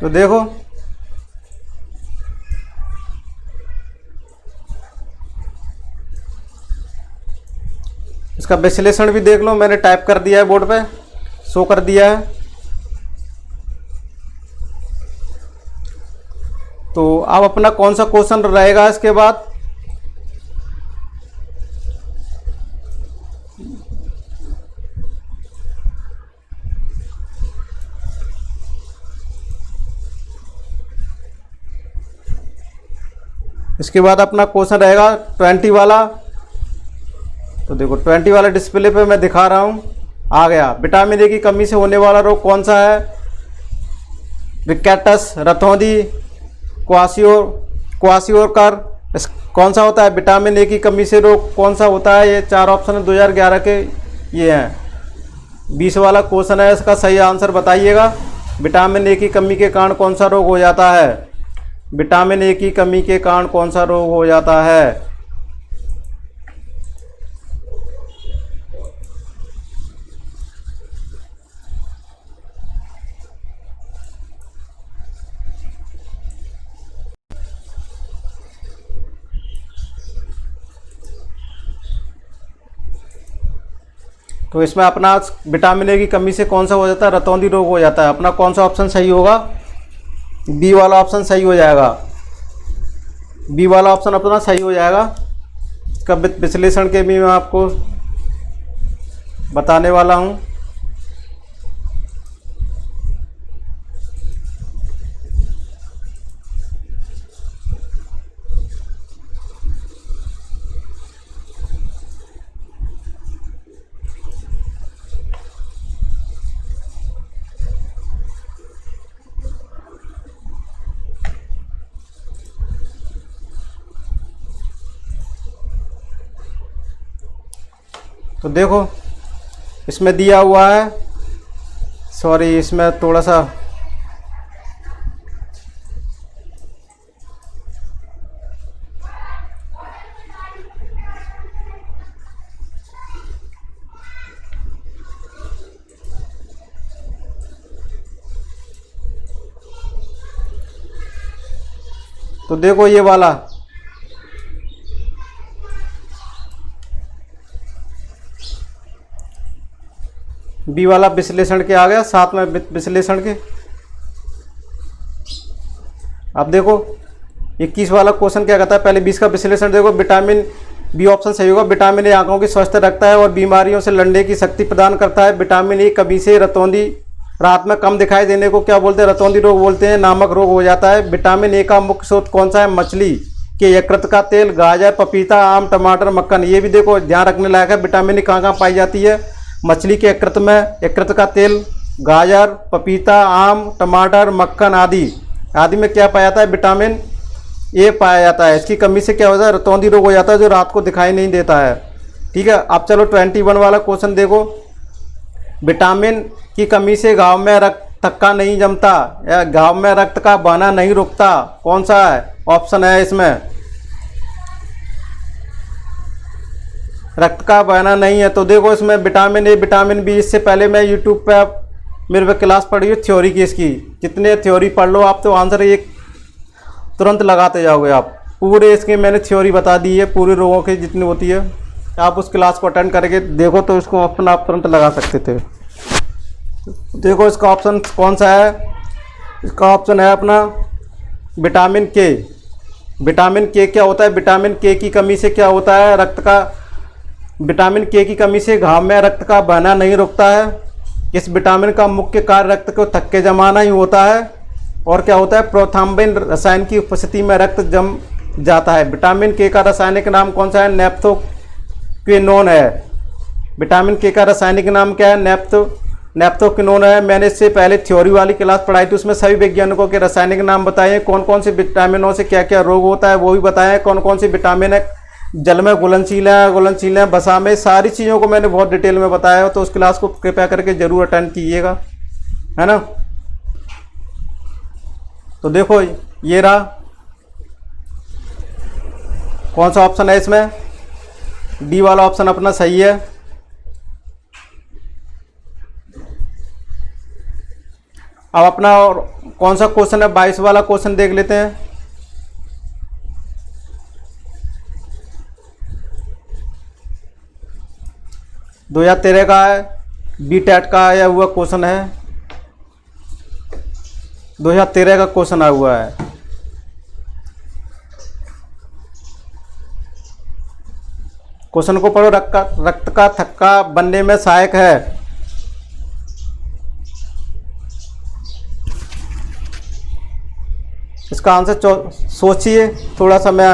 तो देखो इसका विश्लेषण भी देख लो, मैंने टाइप कर दिया है बोर्ड पे, शो कर दिया है। तो अब अपना कौन सा क्वेश्चन रहेगा इसके बाद, इसके बाद अपना क्वेश्चन रहेगा 20 वाला। तो देखो 20 वाला डिस्प्ले पे मैं दिखा रहा हूँ, आ गया। विटामिन ए की कमी से होने वाला रोग कौन सा है? रिकेटस, रतौंधी, क्वासियोकर। कौन सा होता है? विटामिन ए की कमी से रोग कौन सा होता है? ये 4 ऑप्शन 2011 के ये हैं। 20 वाला क्वेश्चन है, इसका सही आंसर बताइएगा। विटामिन ए की कमी के कारण कौन सा रोग हो जाता है? विटामिन ए की कमी के कारण कौन सा रोग हो जाता है? तो इसमें अपना विटामिन ए की कमी से कौन सा हो जाता है? रतौंधी रोग हो जाता है। अपना कौन सा ऑप्शन सही होगा? बी वाला ऑप्शन सही हो जाएगा। बी वाला ऑप्शन अपना सही हो जाएगा। इसका विश्लेषण के भी मैं आपको बताने वाला हूँ। तो देखो इसमें दिया हुआ है, सॉरी इसमें थोड़ा सा तो देखो ये वाला बी वाला विश्लेषण के आ गया, साथ में विश्लेषण के। अब देखो 21 वाला क्वेश्चन क्या कहता है? पहले 20 का विश्लेषण देखो। विटामिन बी ऑप्शन सही होगा। विटामिन ए आंखों की स्वस्थ रखता है और बीमारियों से लड़ने की शक्ति प्रदान करता है। विटामिन ए कमी से रतौंधी, रात में कम दिखाई देने को क्या बोलते हैं? रतौंधी रोग बोलते हैं, नामक रोग हो जाता है। विटामिन ए का मुख्य स्रोत कौन सा है? मछली के यकृत का तेल, गाजर, पपीता, आम, टमाटर, मक्खन। ये भी देखो ध्यान रखने लायक है। विटामिन ए कहाँ कहाँ पाई जाती है? मछली के यकृत में, यकृत का तेल, गाजर, पपीता, आम, टमाटर, मक्खन आदि में क्या पाया जाता है? विटामिन ए पाया जाता है। इसकी कमी से क्या होता है? रतौंधी रोग हो जाता है, जो रात को दिखाई नहीं देता है। ठीक है, अब चलो 21 वाला क्वेश्चन देखो। विटामिन की कमी से घाव में रक्त थक्का नहीं जमता या घाव में रक्त का बहना नहीं रुकता, कौन सा है ऑप्शन है इसमें? रक्त का बहना नहीं है। तो देखो इसमें विटामिन ए, विटामिन बी। इससे पहले मैं यूट्यूब पे मेरे पे क्लास पढ़ी है थ्योरी की, इसकी जितने थ्योरी पढ़ लो आप तो आंसर एक तुरंत लगाते जाओगे आप। पूरे इसके मैंने थ्योरी बता दी है, पूरे रोगों की जितनी होती है। आप उस क्लास को अटेंड करके देखो तो इसको ऑप्शन आप तुरंत लगा सकते थे। देखो इसका ऑप्शन कौन सा है? इसका ऑप्शन है अपना विटामिन के। विटामिन के क्या होता है? विटामिन के की कमी से क्या होता है? रक्त का, विटामिन के की कमी से घाव में रक्त का बहना नहीं रुकता है। इस विटामिन का मुख्य कार्य रक्त को थक्के जमाना ही होता है। और क्या होता है? प्रोथ्राम्बिन रसायन की उपस्थिति में रक्त जम जाता है। विटामिन के का रासायनिक नाम कौन सा है? नेप्थोक्विनोन है। विटामिन के का रासायनिक नाम क्या है? नेप्थोक्विनोन है। मैंने इससे पहले थ्योरी वाली क्लास पढ़ाई थी, उसमें सभी वैज्ञानिकों के रासायनिक नाम बताए, कौन कौन से विटामिनों से क्या क्या रोग होता है वो भी बताया, कौन कौन से विटामिन है जल में घुलनशील है, वसा में, सारी चीज़ों को मैंने बहुत डिटेल में बताया। तो उस क्लास को कृपया करके जरूर अटेंड कीजिएगा, है ना। तो देखो ये रहा, कौन सा ऑप्शन है इसमें? डी वाला ऑप्शन अपना सही है। अब अपना और कौन सा क्वेश्चन है? 22 वाला क्वेश्चन देख लेते हैं। दो 2013 का है, BTET का आया हुआ क्वेश्चन है, 2013 का क्वेश्चन आया हुआ है। क्वेश्चन को पढ़ो। रक्त का थक्का बनने में सहायक है। इसका आंसर सोचिए थोड़ा सा। मैं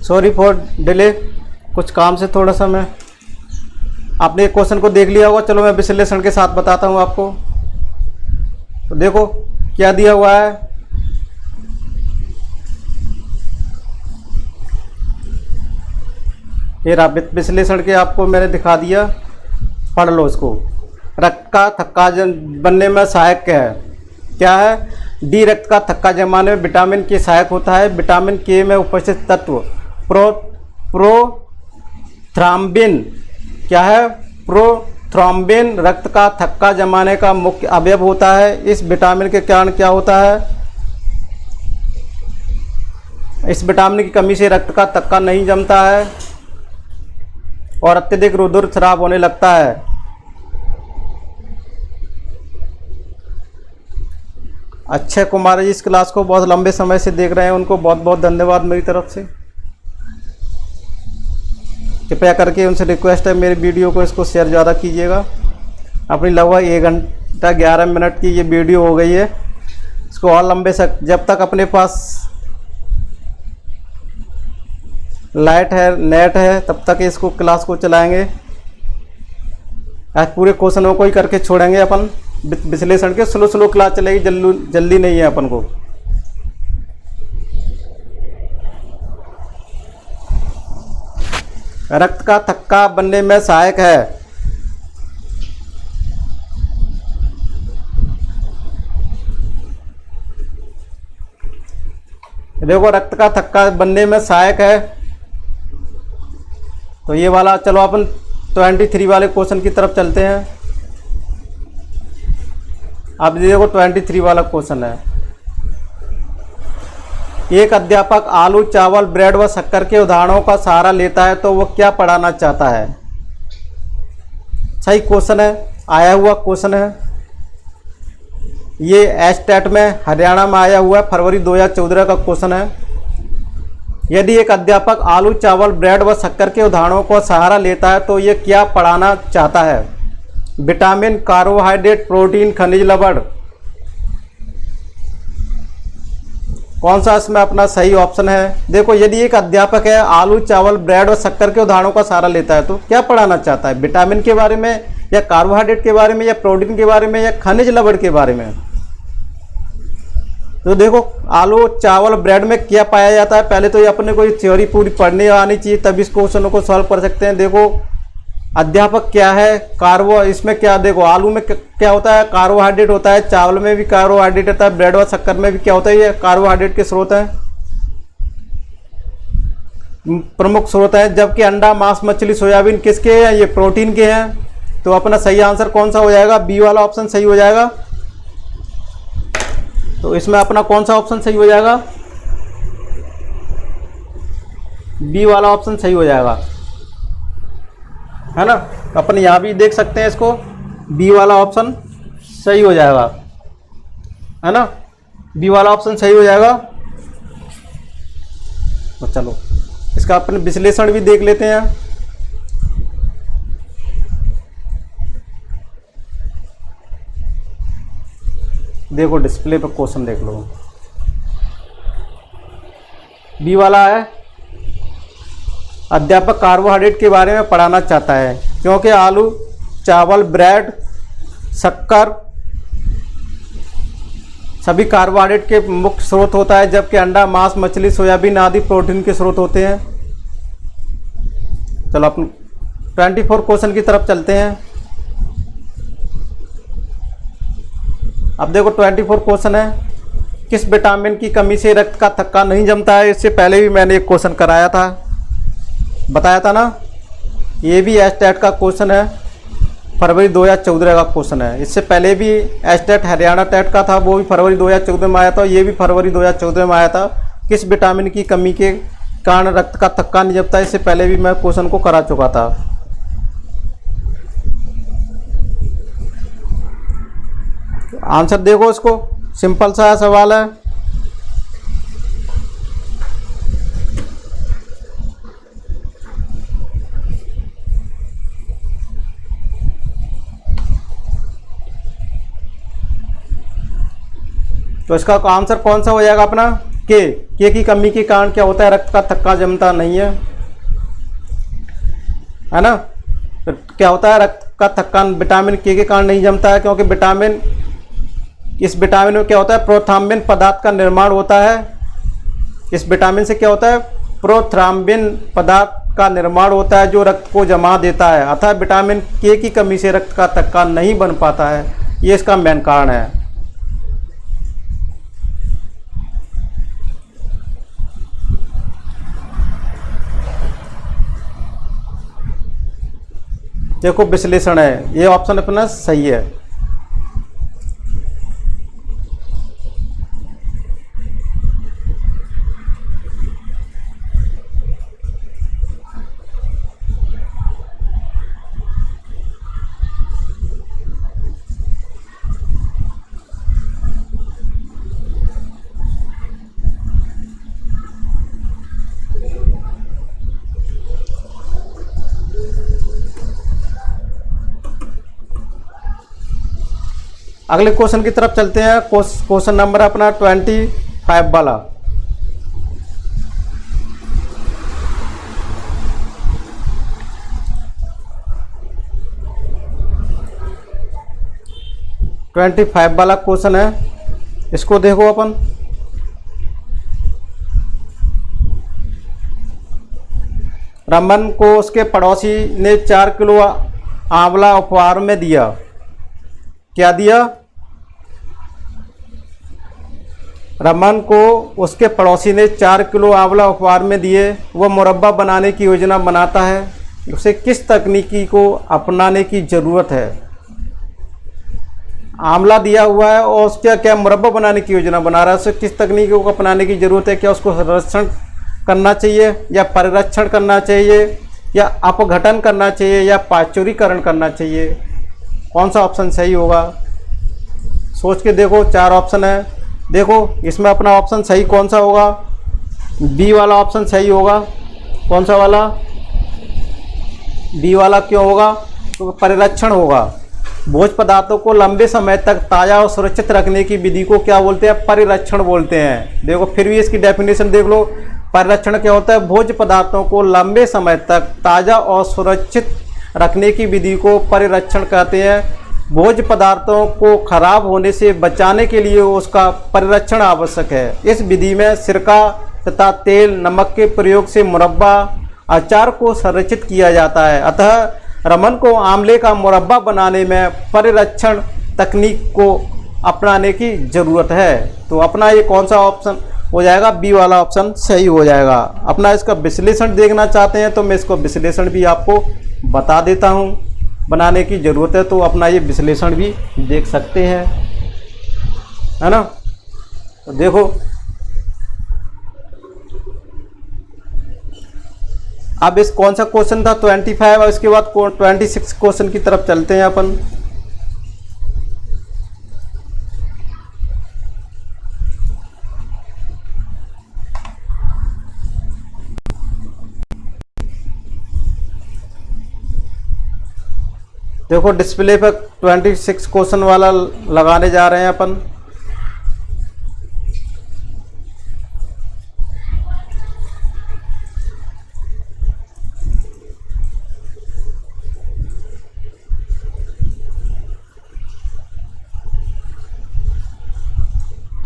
सॉरी फॉर डिले, कुछ काम से थोड़ा सा मैं। आपने क्वेश्चन को देख लिया होगा। चलो मैं विश्लेषण के साथ बताता हूँ आपको। तो देखो क्या दिया हुआ है। ये विश्लेषण के आपको मैंने दिखा दिया, पढ़ लो इसको। रक्त का थक्का बनने में सहायक क्या है? डी रक्त का थक्का जमाने में विटामिन के सहायक होता है। विटामिन के में उपस्थित तत्व प्रोथ्राम्बिन क्या है? प्रोथ्राम्बिन रक्त का थक्का जमाने का मुख्य अवयव होता है। इस विटामिन के कारण क्या होता है? इस विटामिन की कमी से रक्त का थक्का नहीं जमता है और अत्यधिक रुधिर स्राव होने लगता है। अक्षय कुमार जी इस क्लास को बहुत लंबे समय से देख रहे हैं, उनको बहुत बहुत धन्यवाद मेरी तरफ से। कृपया करके उनसे रिक्वेस्ट है, मेरे वीडियो को इसको शेयर ज़्यादा कीजिएगा। अपनी लगभग 1 घंटा 11 मिनट की ये वीडियो हो गई है। इसको और लंबे से, जब तक अपने पास लाइट है, नेट है, तब तक इसको क्लास को चलाएंगे। आज पूरे क्वेश्चनों को ही करके छोड़ेंगे अपन। विश्लेषण के स्लो क्लास चलेगी, जल्दी नहीं है अपन को। रक्त का थक्का बनने में सहायक है। देखो रक्त का थक्का बनने में सहायक है। तो ये वाला, चलो अपन 23 वाले क्वेश्चन की तरफ चलते हैं। अब देखो 23 वाला क्वेश्चन है। एक अध्यापक आलू, चावल, ब्रेड व शक्कर के उदाहरणों का सहारा लेता है तो वह क्या पढ़ाना चाहता है? सही क्वेश्चन है, आया हुआ क्वेश्चन है। ये एस्टेट में हरियाणा में आया हुआ है, फरवरी 2014 का क्वेश्चन है। यदि एक अध्यापक आलू, चावल, ब्रेड व शक्कर के उदाहरणों का सहारा लेता है तो ये क्या पढ़ाना चाहता है? विटामिन, कार्बोहाइड्रेट, प्रोटीन, खनिज लवण। कौन सा इसमें अपना सही ऑप्शन है? देखो यदि एक अध्यापक है आलू, चावल, ब्रेड और शक्कर के उदाहरणों का सहारा लेता है तो क्या पढ़ाना चाहता है? विटामिन के बारे में, या कार्बोहाइड्रेट के बारे में, या प्रोटीन के बारे में, या खनिज लवण के बारे में? तो देखो आलू, चावल, ब्रेड में क्या पाया जाता है, पहले तो ये अपने को थ्योरी पूरी पढ़ने आनी चाहिए, तब इस क्वेश्चनों को सॉल्व कर सकते हैं। देखो अध्यापक क्या है, इसमें क्या, देखो आलू में क्या होता है? कार्बोहाइड्रेट होता है। चावल में भी कार्बोहाइड्रेट होता है। ब्रेड और शक्कर में भी क्या होता है? ये कार्बोहाइड्रेट के स्रोत हैं, प्रमुख स्रोत हैं। जबकि अंडा, मांस, मछली, सोयाबीन किसके हैं? ये प्रोटीन के हैं। तो अपना सही आंसर कौन सा हो जाएगा? बी वाला ऑप्शन सही हो जाएगा। तो इसमें अपना कौन सा ऑप्शन सही हो जाएगा? बी वाला ऑप्शन सही हो जाएगा, है ना। अपन यहाँ भी देख सकते हैं इसको, बी वाला ऑप्शन सही हो जाएगा, है ना। बी वाला ऑप्शन सही हो जाएगा। तो चलो इसका अपन विश्लेषण भी देख लेते हैं। देखो डिस्प्ले पर क्वेश्चन देख लो। बी वाला है, अध्यापक कार्बोहाइड्रेट के बारे में पढ़ाना चाहता है क्योंकि आलू, चावल, ब्रेड, शक्कर सभी कार्बोहाइड्रेट के मुख्य स्रोत होता है, जबकि अंडा, मांस, मछली, सोयाबीन आदि प्रोटीन के स्रोत होते हैं। चलो अपन 24 क्वेश्चन की तरफ चलते हैं। अब देखो 24 क्वेश्चन है, किस विटामिन की कमी से रक्त का थक्का नहीं जमता है। इससे पहले भी मैंने एक क्वेश्चन कराया था, बताया था ना। ये भी एस्टेट का क्वेश्चन है, फरवरी 2014 का क्वेश्चन है। इससे पहले भी एस्टेट हरियाणा टेट का था, वो भी फरवरी 2014 में आया था। ये भी फरवरी 2014 में आया था। किस विटामिन की कमी के कारण रक्त का थक्का नहीं जमता, इससे पहले भी मैं क्वेश्चन को करा चुका था। आंसर देखो इसको, सिंपल सा सवाल है। तो इसका आंसर कौन सा हो जाएगा अपना? के की कमी के कारण क्या होता है? रक्त का थक्का जमता नहीं है ना। तो क्या होता है? रक्त का थक्का विटामिन के कारण नहीं जमता है, क्योंकि विटामिन, इस विटामिन में क्या होता है? प्रोथ्राम्बिन पदार्थ का निर्माण होता है। इस विटामिन से क्या होता है? प्रोथ्राम्बिन पदार्थ का निर्माण होता है जो रक्त को जमा देता है। अतः विटामिन के की कमी से रक्त का थक्का नहीं बन पाता है, ये इसका मेन कारण है। देखो विश्लेषण है, ये ऑप्शन अपना सही है। अगले क्वेश्चन की तरफ चलते हैं। क्वेश्चन नंबर अपना 25 वाला। वाला क्वेश्चन है, इसको देखो अपन। रमन को उसके पड़ोसी ने 4 किलो आंवला उपहार में दिया। क्या दिया? रमन को उसके पड़ोसी ने 4 किलो आंवला उपहार में दिए। वह मुरब्बा बनाने की योजना बनाता है। उसे किस तकनीकी को अपनाने की ज़रूरत है? आंवला दिया हुआ है और उसका क्या मुरब्बा बनाने की योजना बना रहा है, उसे किस तकनीकी को अपनाने की ज़रूरत है? क्या उसको संरक्षण करना चाहिए या परिरक्षण करना चाहिए या अपघटन करना चाहिए या पाचुरीकरण करना चाहिए? कौन सा ऑप्शन सही होगा? सोच के देखो, 4 ऑप्शन है। देखो इसमें अपना ऑप्शन सही कौन सा होगा? बी वाला ऑप्शन सही होगा। कौन सा वाला? बी वाला। क्यों होगा? तो परिरक्षण होगा। भोज्य पदार्थों को लंबे समय तक ताज़ा और सुरक्षित रखने की विधि को क्या बोलते हैं? परिरक्षण बोलते हैं। देखो फिर भी इसकी डेफिनेशन देख लो। परिरक्षण क्या होता है? भोज्य पदार्थों को लंबे समय तक ताज़ा और सुरक्षित रखने की विधि को परिरक्षण कहते हैं। भोज्य पदार्थों को खराब होने से बचाने के लिए उसका परिरक्षण आवश्यक है। इस विधि में सिरका तथा तेल, नमक के प्रयोग से मुरब्बा, अचार को संरक्षित किया जाता है। अतः रमन को आंवले का मुरब्बा बनाने में परिरक्षण तकनीक को अपनाने की ज़रूरत है। तो अपना ये कौन सा ऑप्शन हो जाएगा? बी वाला ऑप्शन सही हो जाएगा। अपना इसका विश्लेषण देखना चाहते हैं तो मैं इसको विश्लेषण भी आपको बता देता हूँ। बनाने की ज़रूरत है तो अपना ये विश्लेषण भी देख सकते हैं, है ना। तो देखो अब इस कौन सा क्वेश्चन था? 25 और इसके बाद 26 क्वेश्चन की तरफ चलते हैं अपन। देखो डिस्प्ले पर 26 क्वेश्चन वाला लगाने जा रहे हैं अपन।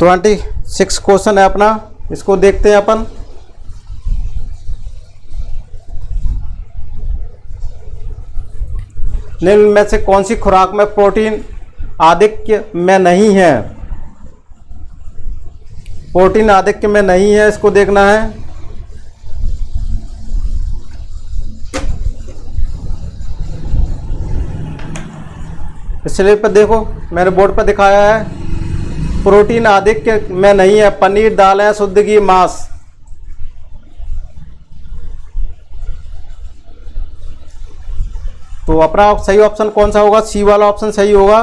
26 क्वेश्चन है अपना, इसको देखते हैं अपन। निम्न में से कौन सी खुराक में प्रोटीन आधिक्य में नहीं है? प्रोटीन आधिक्य में नहीं है, इसको देखना है। स्लेब पर देखो, मैंने बोर्ड पर दिखाया है, प्रोटीन आधिक्य में नहीं है पनीर, दालें, शुद्ध घी, मांस। तो अपना सही ऑप्शन कौन सा होगा? सी वाला ऑप्शन सही होगा।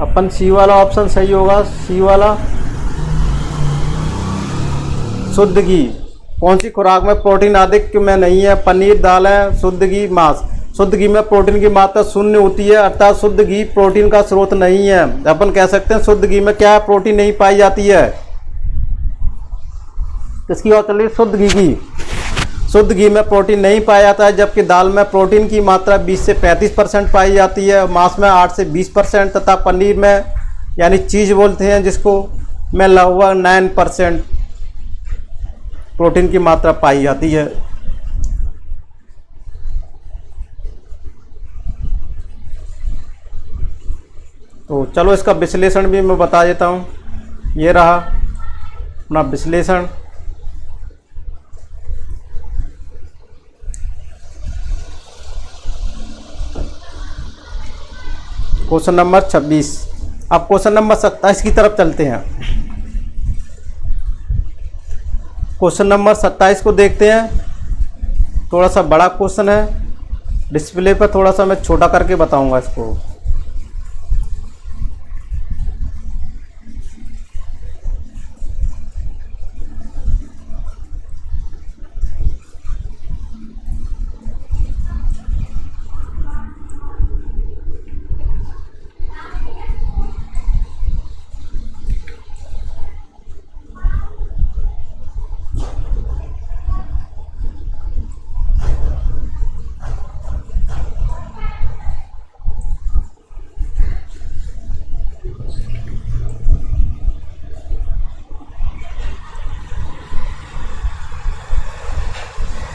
अपन सी वाला ऑप्शन सही होगा, सी वाला। शुद्ध घी। कौन सी खुराक में प्रोटीन आधिक्य में नहीं है? पनीर, दालें, शुद्ध घी, मांस। शुद्ध घी में प्रोटीन की मात्रा 0 होती है, अर्थात शुद्ध घी प्रोटीन का स्रोत नहीं है। अपन कह सकते हैं शुद्ध घी में क्या है? प्रोटीन नहीं पाई जाती है। इसकी बात चल रही है शुद्ध घी की। शुद्ध घी में प्रोटीन नहीं पाया जाता है, जबकि दाल में प्रोटीन की मात्रा 20 से 35% पाई जाती है, मांस में 8 से 20% तथा पनीर में, यानी चीज़ बोलते हैं जिसको, में लगभग 9% प्रोटीन की मात्रा पाई जाती है। तो चलो इसका विश्लेषण भी मैं बता देता हूँ। ये रहा अपना विश्लेषण। Question number 26। अब क्वेश्चन नंबर 27 की तरफ चलते हैं। क्वेश्चन नंबर 27 को देखते हैं। थोड़ा सा बड़ा क्वेश्चन है, डिस्प्ले पर थोड़ा सा मैं छोटा करके बताऊंगा इसको।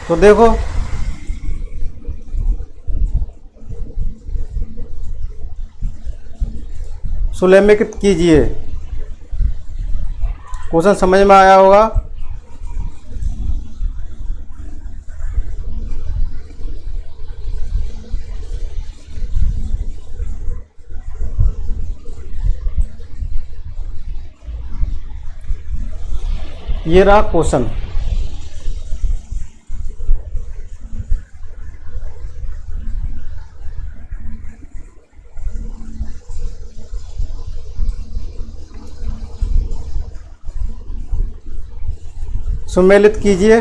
तो देखो, सुलेखित कीजिए। क्वेश्चन समझ में आया होगा। ये रहा क्वेश्चन। सम्मिलित कीजिए।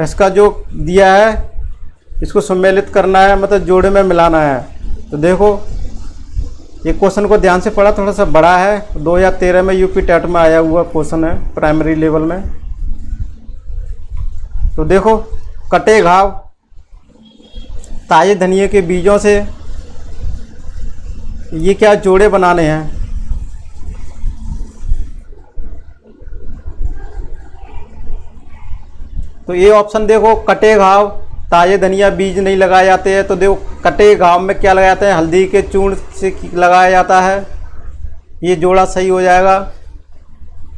इसका जो दिया है इसको सम्मिलित करना है, मतलब जोड़े में मिलाना है। तो देखो, ये क्वेश्चन को ध्यान से पढ़ा, थोड़ा सा बड़ा है, 2013 में यूपी टेट में आया हुआ क्वेश्चन है, प्राइमरी लेवल में। तो देखो, कटे घाव, ताजे धनिये के बीजों से ये क्या जोड़े बनाने हैं। तो ये ऑप्शन देखो, कटे घाव, ताजे धनिया बीज नहीं लगाए जाते हैं। तो देखो, कटे घाव में क्या लगाया जाता है? हल्दी के चूर्ण से लगाया जाता है। ये जोड़ा सही हो जाएगा,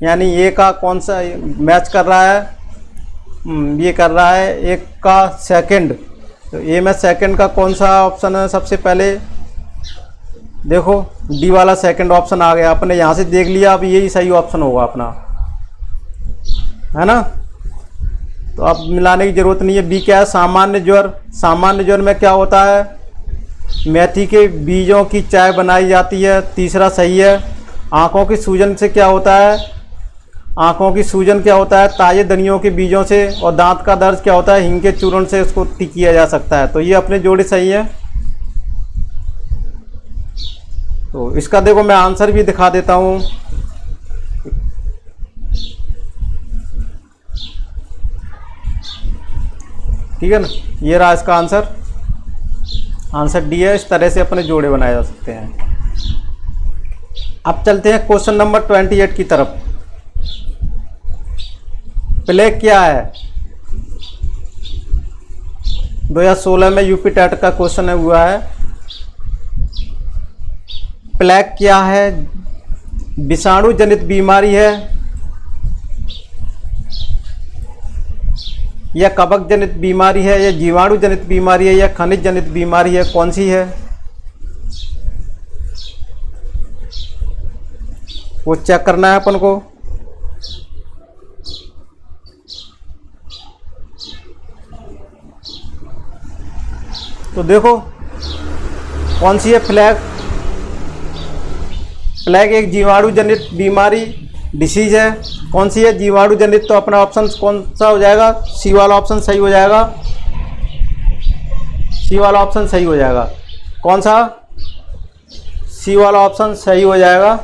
यानी ए का कौन सा मैच कर रहा है? ये कर रहा है एक का सेकंड। तो ए में सेकंड का कौन सा ऑप्शन है? सबसे पहले देखो, डी वाला सेकंड ऑप्शन आ गया। अपने यहाँ से देख लिया, अब यही सही ऑप्शन होगा अपना, है ना। तो अब मिलाने की ज़रूरत नहीं है। बी क्या है? सामान्य ज्वर। सामान्य ज्वर में क्या होता है? मेथी के बीजों की चाय बनाई जाती है। तीसरा सही है। आँखों की सूजन से क्या होता है? आँखों की सूजन क्या होता है? ताजे धनियों के बीजों से। और दांत का दर्द क्या होता है? हींग के चूर्ण से उसको ठीक किया जा सकता है। तो ये अपने जोड़े सही है। तो इसका देखो, मैं आंसर भी दिखा देता हूँ। ठीक है ना, ये रहा इसका आंसर। आंसर डी है। इस तरह से अपने जोड़े बनाए जा सकते हैं। अब चलते हैं क्वेश्चन नंबर 28 की तरफ। प्लेग क्या है? 2016 में यूपी टेट का क्वेश्चन हुआ है। प्लेग क्या है? विषाणु जनित बीमारी है या कवक जनित बीमारी है या जीवाणु जनित बीमारी है या खनिज जनित बीमारी है? कौन सी है वो चेक करना है अपन को। तो देखो कौन सी है प्लेग। प्लेग एक जीवाणु जनित बीमारी डिसीज है। कौन सी है? जीवाणु जनित। तो अपना ऑप्शन कौन सा हो जाएगा? सी वाला ऑप्शन सही हो जाएगा। सी वाला ऑप्शन सही हो जाएगा। कौन सा? सी वाला ऑप्शन सही हो जाएगा।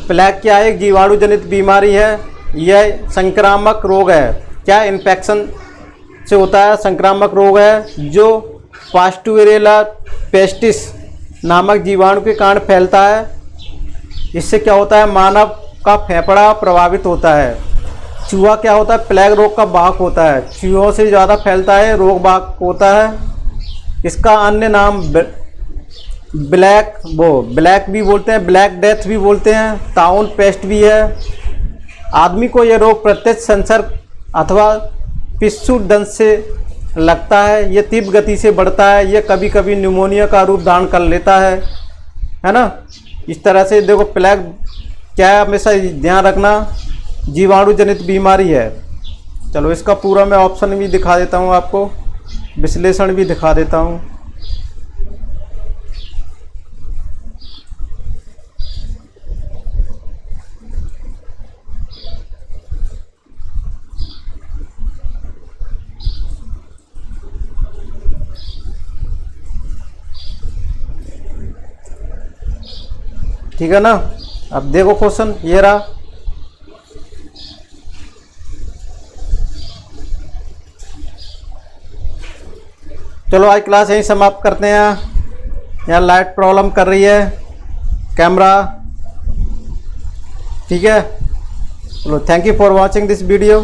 प्लेग क्या है? एक जीवाणु जनित बीमारी है। यह संक्रामक रोग है। क्या? इन्फेक्शन से होता है, संक्रामक रोग है जो पास्टुरेला पेस्टिस नामक जीवाणु के कारण फैलता है। इससे क्या होता है? मानव का फेफड़ा प्रभावित होता है। चूहा क्या होता है? प्लेग रोग का वाहक होता है। चूहों से ज़्यादा फैलता है, रोग वाहक होता है। इसका अन्य नाम ब्लैक भी बोलते हैं, ब्लैक डेथ भी बोलते हैं, ताउन पेस्ट भी है। आदमी को यह रोग प्रत्यक्ष संसर्ग अथवा पिस्सू दंश से लगता है। यह तीव्र गति से बढ़ता है। यह कभी कभी न्यूमोनिया का रूप धारण कर लेता है ना। इस तरह से देखो प्लेग क्या है, हमेशा ध्यान रखना, जीवाणु जनित बीमारी है। चलो इसका पूरा मैं ऑप्शन भी दिखा देता हूँ आपको, विश्लेषण भी दिखा देता हूँ। ठीक है ना। अब देखो क्वेश्चन ये रहा। चलो आज क्लास यहीं समाप्त करते हैं। यहाँ लाइट प्रॉब्लम कर रही है, कैमरा। ठीक है, चलो thank you for watching this video.